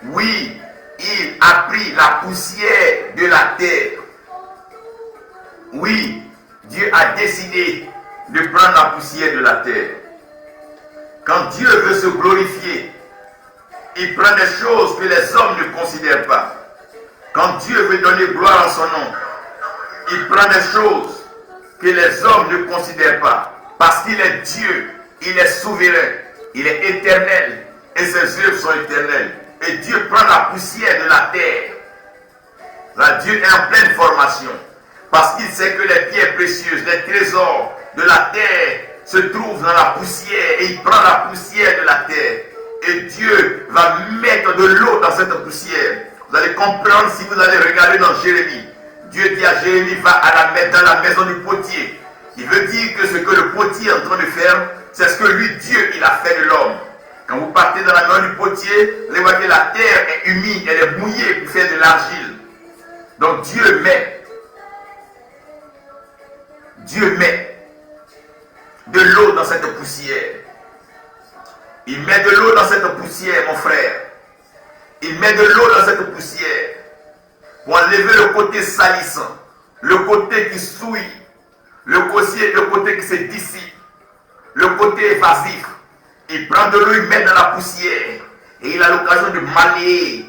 Oui, il a pris la poussière de la terre. Oui, Dieu a décidé de prendre la poussière de la terre. Quand Dieu veut se glorifier, il prend des choses que les hommes ne considèrent pas. Quand Dieu veut donner gloire en son nom, il prend des choses que les hommes ne considèrent pas. Parce qu'il est Dieu, il est souverain, il est éternel et ses œuvres sont éternelles. Et Dieu prend la poussière de la terre. Là, Dieu est en pleine formation. Parce qu'il sait que les pierres précieuses, les trésors de la terre se trouvent dans la poussière. Et il prend la poussière de la terre. Et Dieu va mettre de l'eau dans cette poussière. Vous allez comprendre si vous allez regarder dans Jérémie. Dieu dit à Jérémie, va à la mettre dans la maison du potier. Il veut dire que ce que le potier est en train de faire, c'est ce que lui, Dieu, il a fait de l'homme. Quand vous partez dans la main du potier, vous voyez que la terre est humide, elle est mouillée pour faire de l'argile. Donc Dieu met de l'eau dans cette poussière. Il met de l'eau dans cette poussière, mon frère. Il met de l'eau dans cette poussière pour enlever le côté salissant, le côté qui souille, le côté qui se dissipe, le côté évasif. Il prend de l'eau, il met dans la poussière et il a l'occasion de manier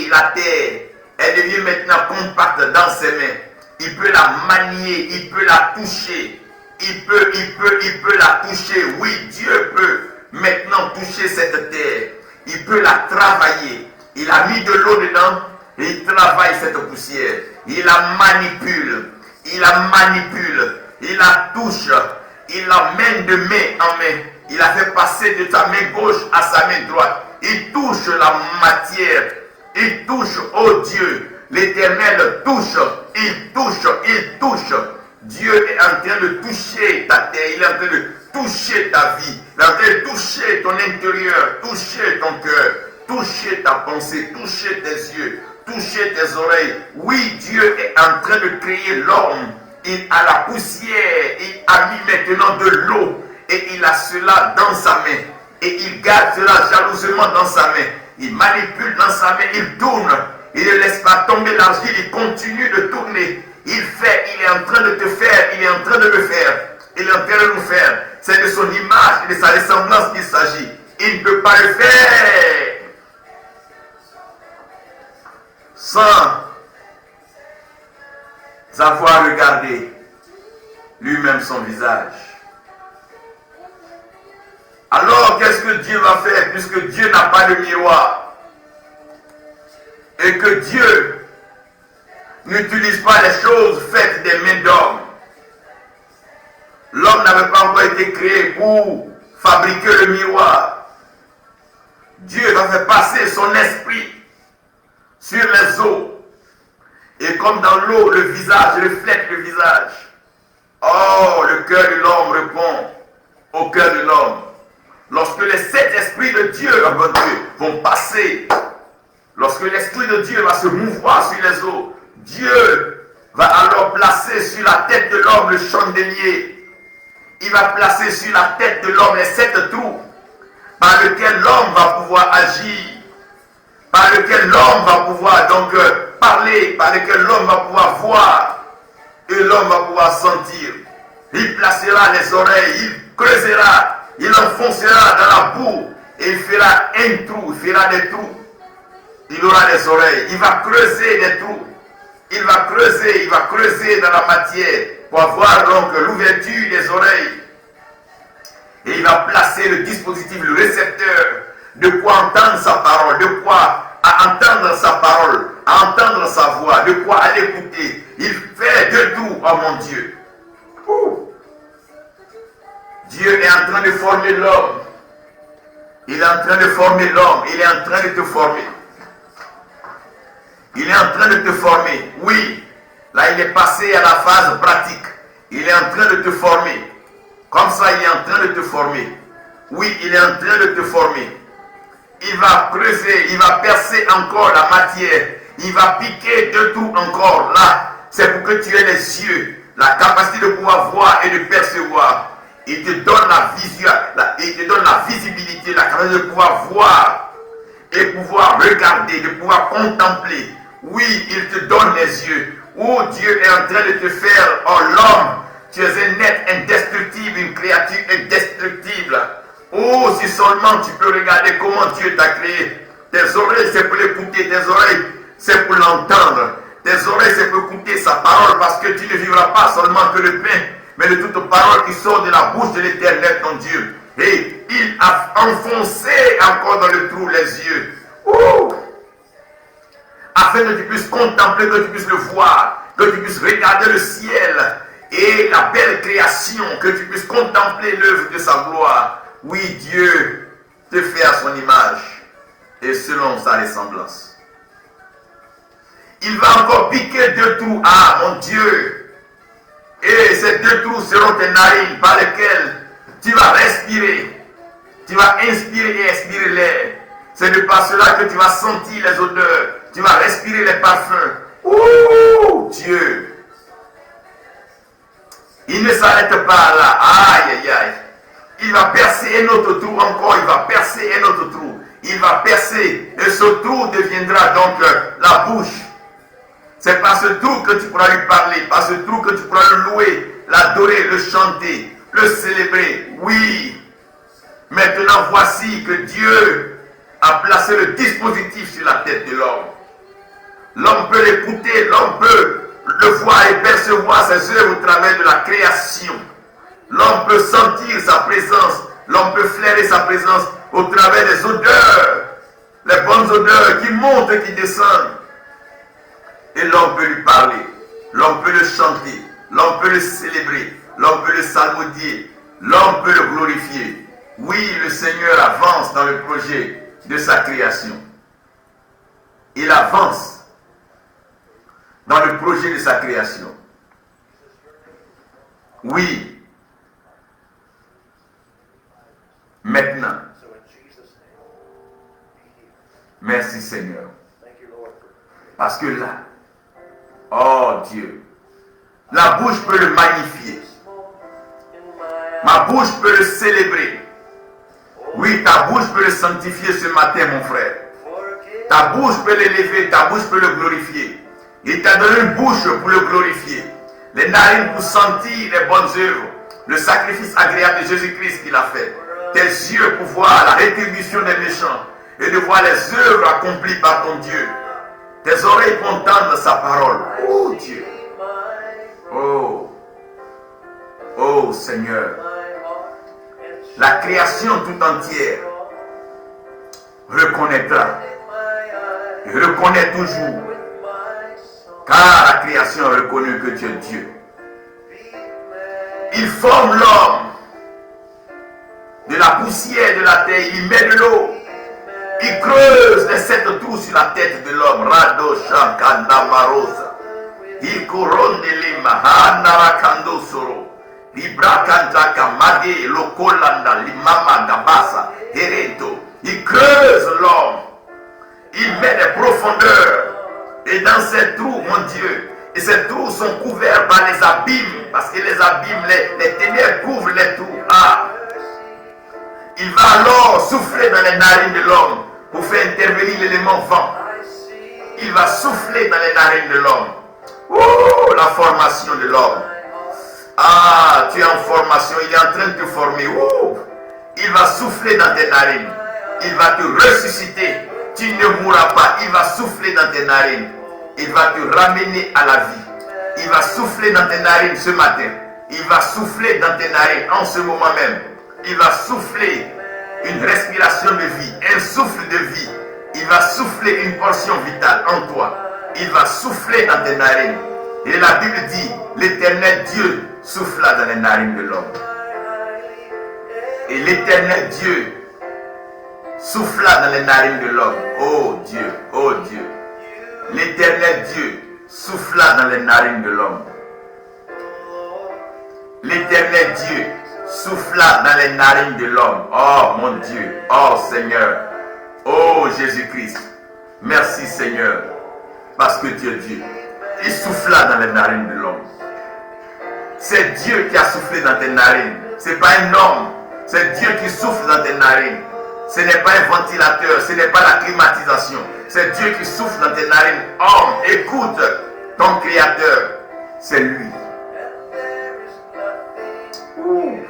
la terre. Elle devient maintenant compacte dans ses mains. Il peut la manier, il peut la toucher. Il peut la toucher. Oui, Dieu peut maintenant toucher cette terre. Il peut la travailler. Il a mis de l'eau dedans et il travaille cette poussière. Il la manipule. Il la touche. Il la mène de main en main. Il a fait passer de sa main gauche à sa main droite. Il touche la matière. Il touche, oh Dieu. L'Éternel touche. Il touche. Dieu est en train de toucher ta terre. Il est en train de toucher ta vie. Il est en train de toucher ton intérieur. Toucher ton cœur. Toucher ta pensée. Toucher tes yeux. Toucher tes oreilles. Oui, Dieu est en train de créer l'homme. Il a la poussière. Il a mis maintenant de l'eau. Et il a cela dans sa main. Et il garde cela jalousement dans sa main. Il manipule dans sa main. Il tourne. Il ne laisse pas tomber l'argile. Il continue de tourner. Il est en train de te faire. Il est en train de le faire. Il est en train de nous faire. C'est de son image et de sa ressemblance qu'il s'agit. Il ne peut pas le faire sans avoir regardé lui-même son visage. Alors, qu'est-ce que Dieu va faire puisque Dieu n'a pas de miroir et que Dieu n'utilise pas les choses faites des mains d'homme? L'homme n'avait pas encore été créé pour fabriquer le miroir. Dieu va faire passer son esprit sur les eaux. Et comme dans l'eau, le visage reflète le visage. Oh, le cœur de l'homme répond au cœur de l'homme. Lorsque les 7 esprits de Dieu, vont passer, lorsque l'esprit de Dieu va se mouvoir sur les eaux, Dieu va alors placer sur la tête de l'homme le chandelier. Il va placer sur la tête de l'homme les 7 trous par lesquels l'homme va pouvoir agir, par lesquels l'homme va pouvoir donc parler, par lesquels l'homme va pouvoir voir et l'homme va pouvoir sentir. Il placera les oreilles, il creusera, il enfoncera dans la boue et il fera un trou, il fera des trous. Il aura des oreilles, il va creuser des trous. Il va creuser dans la matière pour avoir donc l'ouverture des oreilles. Et il va placer le dispositif, le récepteur, de quoi entendre sa parole, de quoi entendre sa parole, entendre sa voix, de quoi aller écouter. Il fait de tout, oh mon Dieu. Dieu est en train de former l'homme. Il est en train de former l'homme. Il est en train de te former. Il est en train de te former. Oui, là il est passé à la phase pratique. Il est en train de te former. Comme ça, il est en train de te former. Oui, il est en train de te former. Il va creuser, il va percer encore la matière. Il va piquer de tout encore. Là, c'est pour que tu aies les yeux, la capacité de pouvoir voir et de percevoir. Il te donne la vision, il te donne la visibilité, la capacité de pouvoir voir et pouvoir regarder, de pouvoir contempler. Oui, il te donne les yeux. Oh, Dieu est en train de te faire, oh l'homme, tu es un être indestructible, une créature indestructible. Oh, si seulement tu peux regarder comment Dieu t'a créé. Tes oreilles, c'est pour l'écouter, tes oreilles, c'est pour l'entendre. Tes oreilles, c'est pour écouter sa parole, parce que tu ne vivras pas seulement que le pain, mais de toute parole qui sort de la bouche de l'Éternel, ton Dieu. Et il a enfoncé encore dans le trou les yeux. Afin que tu puisses contempler, que tu puisses le voir, que tu puisses regarder le ciel et la belle création, que tu puisses contempler l'œuvre de sa gloire. Oui, Dieu te fait à son image et selon sa ressemblance. Il va encore piquer 2 trous. Ah, mon Dieu! Et ces 2 trous seront tes narines par lesquelles Tu vas respirer. Tu vas inspirer et expirer l'air. C'est de par cela que tu vas sentir les odeurs. Tu vas respirer les parfums. Ouh, Dieu. Il ne s'arrête pas là. Aïe, aïe, aïe. Il va percer un autre trou encore. Il va percer un autre trou. Il va percer. Et ce trou deviendra donc la bouche. C'est par ce trou que tu pourras lui parler. Par ce trou que tu pourras le louer, l'adorer, le chanter, le célébrer. Oui. Maintenant, voici que Dieu a placé le dispositif sur la tête de l'homme. L'homme peut l'écouter, l'homme peut le voir et percevoir ses œuvres au travers de la création. L'homme peut sentir sa présence, l'homme peut flairer sa présence au travers des odeurs, les bonnes odeurs qui montent et qui descendent. Et l'homme peut lui parler, l'homme peut le chanter, l'homme peut le célébrer, l'homme peut le salmodier, l'homme peut le glorifier. Oui, le Seigneur avance dans le projet de sa création. Il avance dans le projet de sa création. Oui. Maintenant. Merci Seigneur. Parce que là, oh Dieu, la bouche peut le magnifier. Ma bouche peut le célébrer. Oui, ta bouche peut le sanctifier ce matin, mon frère. Ta bouche peut l'élever, ta bouche peut le glorifier. Il t'a donné une bouche pour le glorifier. Les narines pour sentir les bonnes œuvres. Le sacrifice agréable de Jésus-Christ qu'il a fait. Tes yeux pour voir la rétribution des méchants. Et de voir les œuvres accomplies par ton Dieu. Tes oreilles pour entendre sa parole. Oh Dieu. Oh. Oh Seigneur. La création tout entière reconnaîtra. Reconnaît toujours. Car la création a reconnu que tu es Dieu. Il forme l'homme de la poussière de la terre. Il met de l'eau. Il creuse les 7 trous sur la tête de l'homme. Rado Shankanda Marosa. Il couronne les Mahanarakando Soro. Librakandaka Mage Lokolanda Limama Gabasa Hereto. Il creuse l'homme. Il met des profondeurs. Et dans ces trous, mon Dieu, et ces trous sont couverts par les abîmes, parce que les abîmes, les ténèbres couvrent les trous. Ah. Il va alors souffler dans les narines de l'homme pour faire intervenir l'élément vent. Il va souffler dans les narines de l'homme. Oh, la formation de l'homme. Ah, tu es en formation, il est en train de te former. Oh, il va souffler dans tes narines. Il va te ressusciter. Tu ne mourras pas. Il va souffler dans tes narines. Il va te ramener à la vie. Il va souffler dans tes narines ce matin. Il va souffler dans tes narines en ce moment même. Il va souffler une respiration de vie, un souffle de vie. Il va souffler une portion vitale en toi. Il va souffler dans tes narines. Et la Bible dit, l'Éternel Dieu souffla dans les narines de l'homme. Et l'Éternel Dieu souffla dans les narines de l'homme. Oh Dieu, oh Dieu. L'Éternel Dieu souffla dans les narines de l'homme. L'Éternel Dieu souffla dans les narines de l'homme. Oh mon Dieu, oh Seigneur, oh Jésus-Christ. Merci Seigneur, parce que tu es Dieu. Il souffla dans les narines de l'homme. C'est Dieu qui a soufflé dans tes narines. Ce n'est pas un homme. C'est Dieu qui souffle dans tes narines. Ce n'est pas un ventilateur. Ce n'est pas la climatisation. C'est Dieu qui souffle dans tes narines. Homme, écoute ton Créateur. C'est lui. Ouh.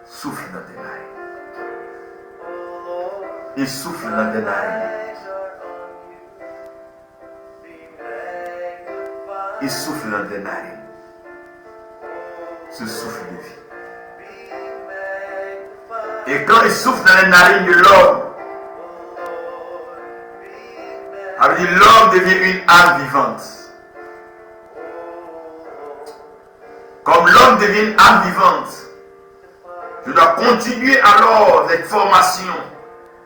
Souffle dans tes narines. Il souffle dans tes narines. Il souffle dans tes narines. Ce souffle de vie. Et quand il souffle dans les narines de l'homme, l'homme devient une âme vivante. Comme l'homme devient une âme vivante, je dois continuer alors cette formation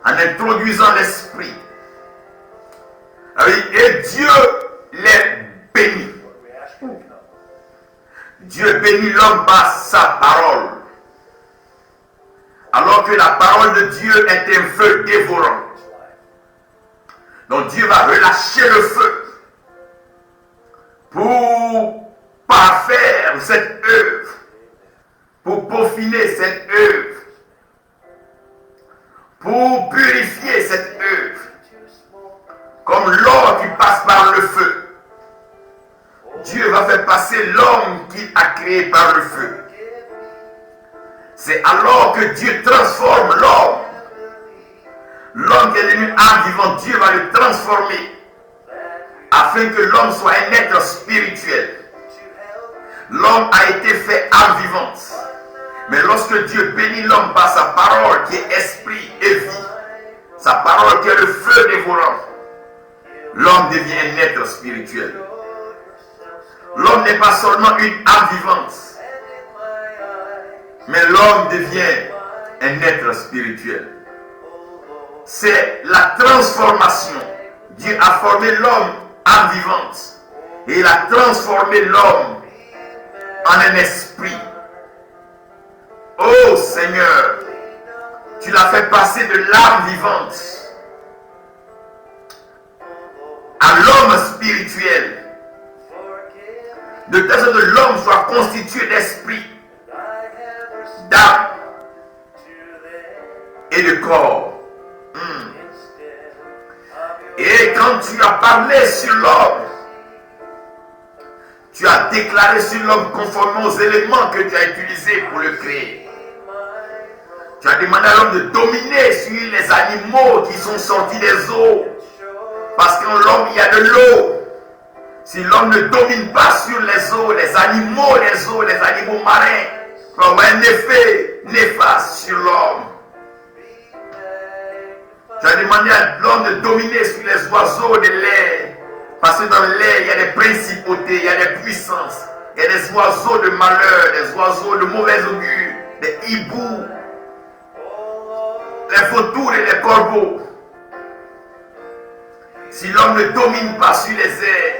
en introduisant l'esprit. Et Dieu les bénit. Dieu bénit l'homme par sa parole. Alors que la parole de Dieu est un feu dévorant. Donc Dieu va relâcher le feu pour parfaire cette œuvre, pour peaufiner cette œuvre, pour purifier cette œuvre. Comme l'or qui passe par le feu. Dieu va faire passer l'homme qu'il a créé par le feu. C'est alors que Dieu transforme l'homme. L'homme qui est devenu âme vivante, Dieu va le transformer afin que l'homme soit un être spirituel. L'homme a été fait âme vivante. Mais lorsque Dieu bénit l'homme par sa parole qui est esprit et vie, sa parole qui est le feu dévorant, l'homme devient un être spirituel. L'homme n'est pas seulement une âme vivante, mais l'homme devient un être spirituel. C'est la transformation. Dieu a formé l'homme âme vivante et il a transformé l'homme en un esprit. Oh Seigneur, tu l'as fait passer de l'âme vivante à l'homme spirituel, de telle sorte que l'homme soit constitué d'esprit, d'âme et de corps. Et quand tu as parlé sur l'homme, tu as déclaré sur l'homme conformément aux éléments que tu as utilisés pour le créer. Tu as demandé à l'homme de dominer sur les animaux qui sont sortis des eaux. Parce qu'en l'homme, il y a de l'eau. Si l'homme ne domine pas sur les eaux, les animaux des eaux, les animaux marins, il va avoir un effet néfaste sur l'homme. Tu as demandé à l'homme de dominer sur les oiseaux de l'air. Parce que dans l'air, il y a des principautés, il y a des puissances. Il y a des oiseaux de malheur, des oiseaux de mauvais augure, des hiboux, les vautours et les corbeaux. Si l'homme ne domine pas sur les airs,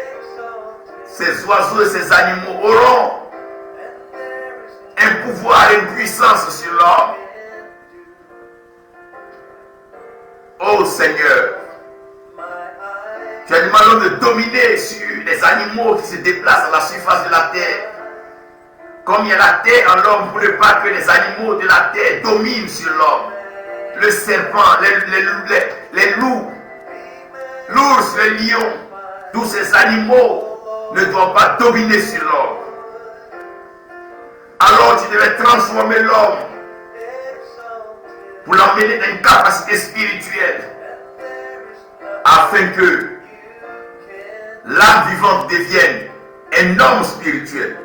ces oiseaux et ces animaux auront un pouvoir et une puissance sur l'homme. Oh Seigneur, tu as demandé à l'homme de dominer sur les animaux qui se déplacent à la surface de la terre. Comme il y a la terre en l'homme, pour ne pas que les animaux de la terre dominent sur l'homme. Le serpent, les loups, l'ours, le lion, tous ces animaux ne doivent pas dominer sur l'homme. Alors tu devais transformer l'homme pour l'emmener dans une capacité spirituelle afin que l'âme vivante devienne un homme spirituel.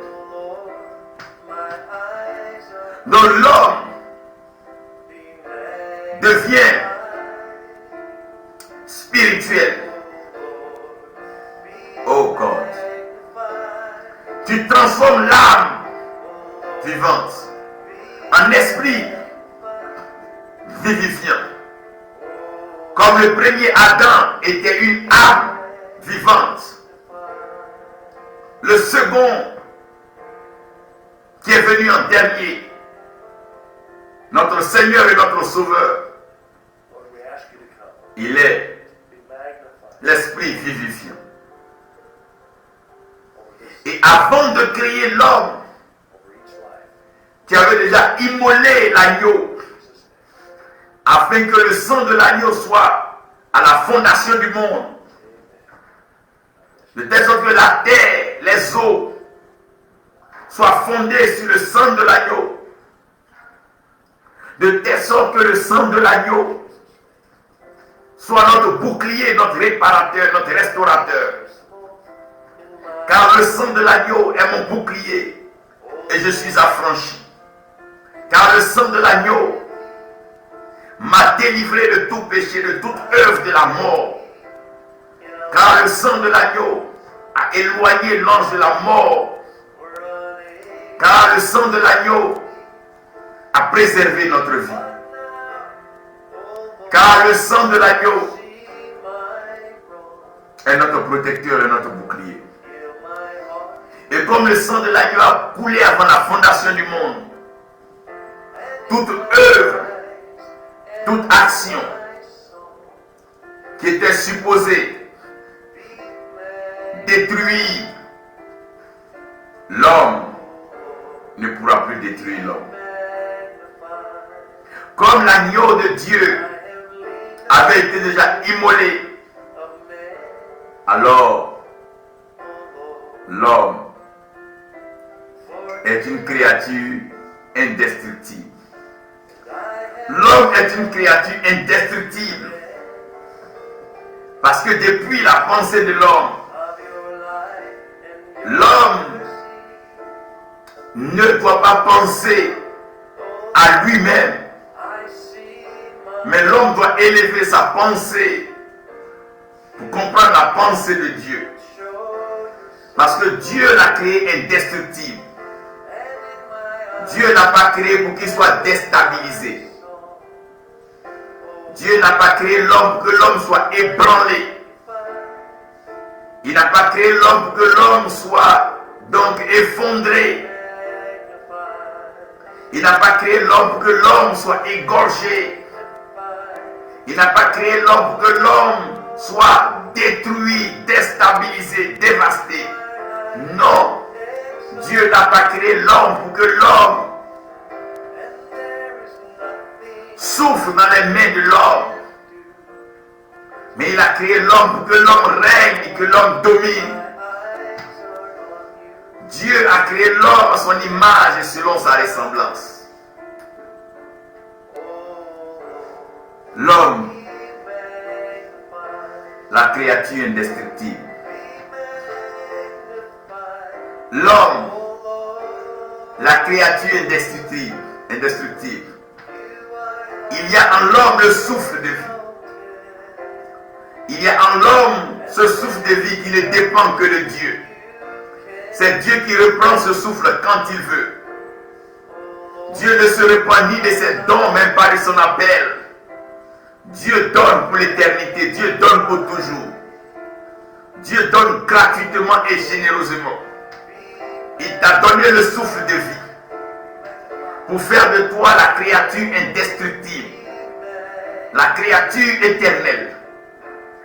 Donc l'homme devient spirituel. Oh God. Tu transformes l'âme vivante en esprit vivifiant. Comme le premier Adam était une âme vivante, le second qui est venu en dernier, notre Seigneur et notre Sauveur, il est l'esprit vivifiant. Et avant de créer l'homme, tu avais déjà immolé l'agneau afin que le sang de l'agneau soit à la fondation du monde. De telle sorte que la terre, les eaux soient fondées sur le sang de l'agneau. De telle sorte que le sang de l'agneau soit notre bouclier, notre réparateur, notre restaurateur. Car le sang de l'agneau est mon bouclier et je suis affranchi. Car le sang de l'agneau m'a délivré de tout péché, de toute œuvre de la mort. Car le sang de l'agneau a éloigné l'ange de la mort. Car le sang de l'agneau a préservé notre vie. Car le sang de l'agneau est notre protecteur et notre bouclier. Et comme le sang de l'agneau a coulé avant la fondation du monde, toute œuvre toute action qui était supposée détruire l'homme ne pourra plus détruire l'homme. Comme l'agneau de Dieu avait été déjà immolé, alors l'homme est une créature indestructible. L'homme est une créature indestructible. Parce que depuis la pensée de l'homme, l'homme ne doit pas penser à lui-même, mais l'homme doit élever sa pensée pour comprendre la pensée de Dieu. Parce que Dieu l'a créé indestructible. Dieu n'a pas créé pour qu'il soit déstabilisé. Dieu n'a pas créé l'homme pour que l'homme soit ébranlé. Il n'a pas créé l'homme pour que l'homme soit donc effondré. Il n'a pas créé l'homme pour que l'homme soit égorgé. Il n'a pas créé l'homme pour que l'homme soit détruit, déstabilisé, dévasté. Non. Dieu n'a pas créé l'homme pour que l'homme souffre dans les mains de l'homme. Mais il a créé l'homme pour que l'homme règne et que l'homme domine. Dieu a créé l'homme à son image et selon sa ressemblance. L'homme, la créature indestructible. L'homme, la créature indestructible. Il y a en l'homme le souffle de vie. Il y a en l'homme ce souffle de vie qui ne dépend que de Dieu. C'est Dieu qui reprend ce souffle quand il veut. Dieu ne se reprend ni de ses dons, même pas de son appel. Dieu donne pour l'éternité. Dieu donne pour toujours. Dieu donne gratuitement et généreusement. Il t'a donné le souffle de vie pour faire de toi la créature indestructible, la créature éternelle,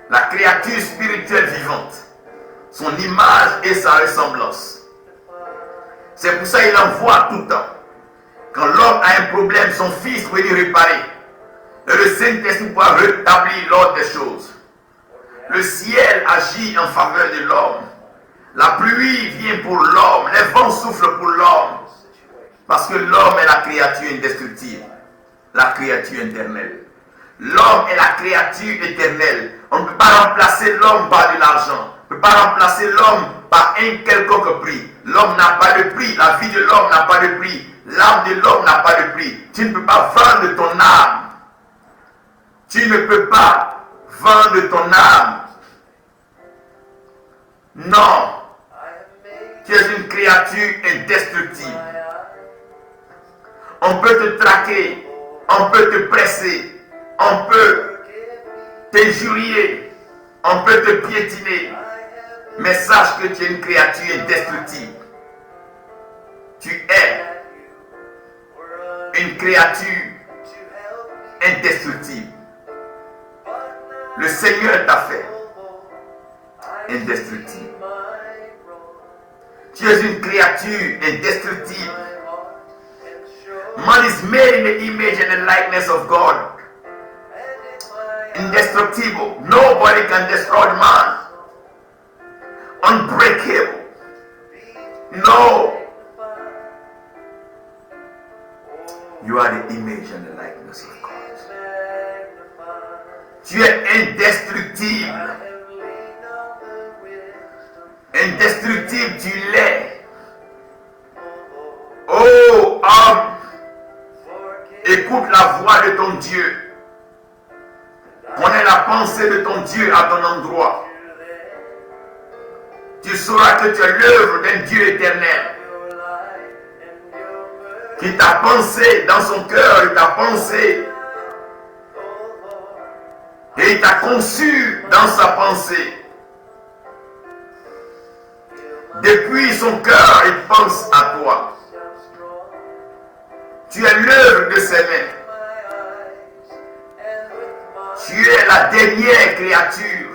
la créature spirituelle vivante, son image et sa ressemblance. C'est pour ça qu'il envoie tout le temps. Quand l'homme a un problème, son fils peut lui réparer. Et le Saint-Esprit pourra rétablir l'ordre des choses. Le ciel agit en faveur de l'homme. La pluie vient pour l'homme, les vents soufflent pour l'homme. Parce que l'homme est la créature indestructible, la créature éternelle. L'homme est la créature éternelle. On ne peut pas remplacer l'homme par de l'argent. On ne peut pas remplacer l'homme par un quelconque prix. L'homme n'a pas de prix. La vie de l'homme n'a pas de prix. L'âme de l'homme n'a pas de prix. Tu ne peux pas vendre ton âme. Tu ne peux pas vendre ton âme. Non. Tu es une créature indestructible. On peut te traquer, on peut te presser, on peut t'injurier, on peut te piétiner. Mais sache que tu es une créature indestructible. Tu es une créature indestructible. Le Seigneur t'a fait indestructible. Tu es une créature indestructible. Man is made in the image and the likeness of God. Indestructible. Nobody can destroy the man. Unbreakable. No. You are the image and the likeness of God. Tu es indestructible. Indestructible, tu l'es. Oh homme, écoute la voix de ton Dieu. Connais la pensée de ton Dieu à ton endroit. Tu sauras que tu es l'œuvre d'un Dieu éternel qui t'a pensé dans son cœur, il t'a pensé et il t'a conçu dans sa pensée. Depuis son cœur, il pense à toi. Tu es l'œuvre de ses mains. Tu es la dernière créature.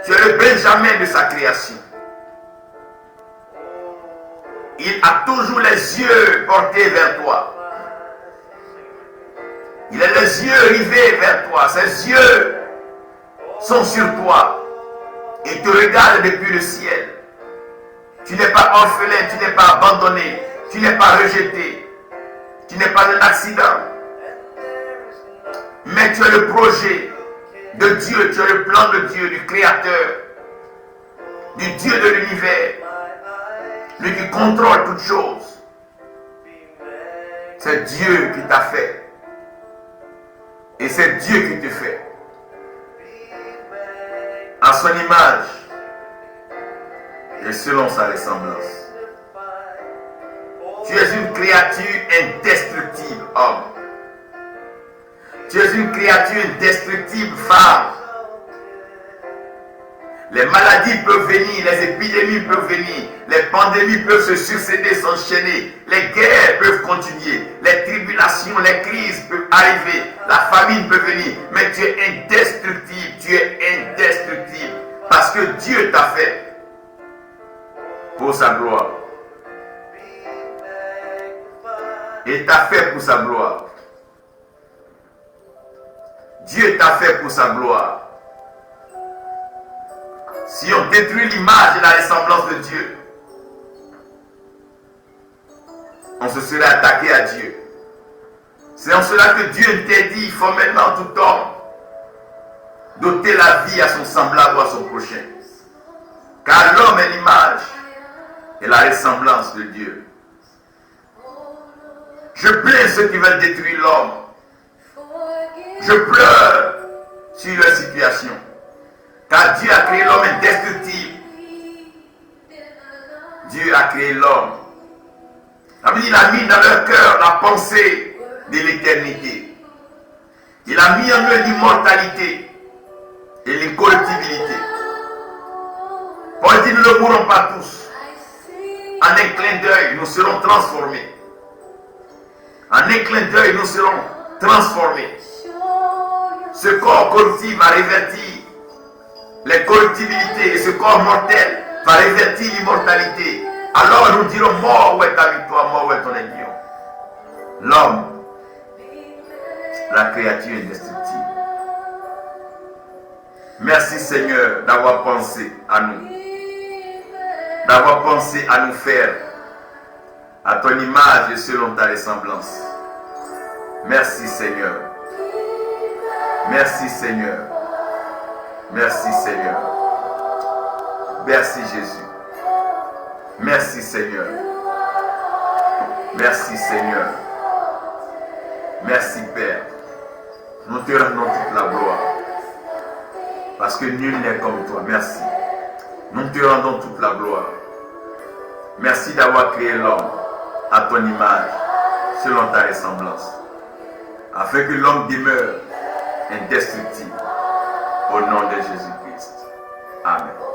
Tu es le Benjamin de sa création. Il a toujours les yeux portés vers toi. Il a les yeux rivés vers toi. Ses yeux sont sur toi. Il te regarde depuis le ciel. Tu n'es pas orphelin, tu n'es pas abandonné, tu n'es pas rejeté, tu n'es pas un accident. Mais tu es le projet de Dieu, tu es le plan de Dieu, du Créateur, du Dieu de l'univers, lui qui contrôle toutes choses. C'est Dieu qui t'a fait. Et c'est Dieu qui te fait. À son image et selon sa ressemblance. Tu es une créature indestructible, homme. Tu es une créature indestructible, femme. Les maladies peuvent venir, les épidémies peuvent venir, les pandémies peuvent se succéder, s'enchaîner, les guerres peuvent continuer, les tribulations, les crises peuvent arriver, la famine peut venir, mais tu es indestructible, tu es indestructible, parce que Dieu t'a fait pour sa gloire. Il t'a fait pour sa gloire. Dieu t'a fait pour sa gloire. Si on détruit l'image et la ressemblance de Dieu, on se serait attaqué à Dieu. C'est en cela que Dieu interdit formellement tout homme d'ôter la vie à son semblable ou à son prochain. Car l'homme est l'image et la ressemblance de Dieu. Je plains ceux qui veulent détruire l'homme. Je pleure sur leur situation. Car Dieu a créé l'homme indestructible. Dieu a créé l'homme. Il a mis dans leur cœur la pensée de l'éternité. Il a mis en eux l'immortalité et l'incorruptibilité. Paul dit, nous ne mourrons pas tous. En un clin d'œil, nous serons transformés. En un clin d'œil, nous serons transformés. Ce corps corruptible va révertir les corruptibilités et ce corps mortel va révertir l'immortalité. Alors nous dirons, mort, où est ta victoire, mort, où est ton aiguillon? L'homme, la créature indestructible. Merci Seigneur d'avoir pensé à nous, d'avoir pensé à nous faire à ton image et selon ta ressemblance. Merci Seigneur. Merci Seigneur. Merci Seigneur. Merci Jésus. Merci Seigneur. Merci Seigneur. Merci Père. Nous te rendons toute la gloire. Parce que nul n'est comme toi. Merci. Nous te rendons toute la gloire. Merci d'avoir créé l'homme à ton image, selon ta ressemblance, afin que l'homme demeure indestructible. Au nom de Jésus-Christ. Amen.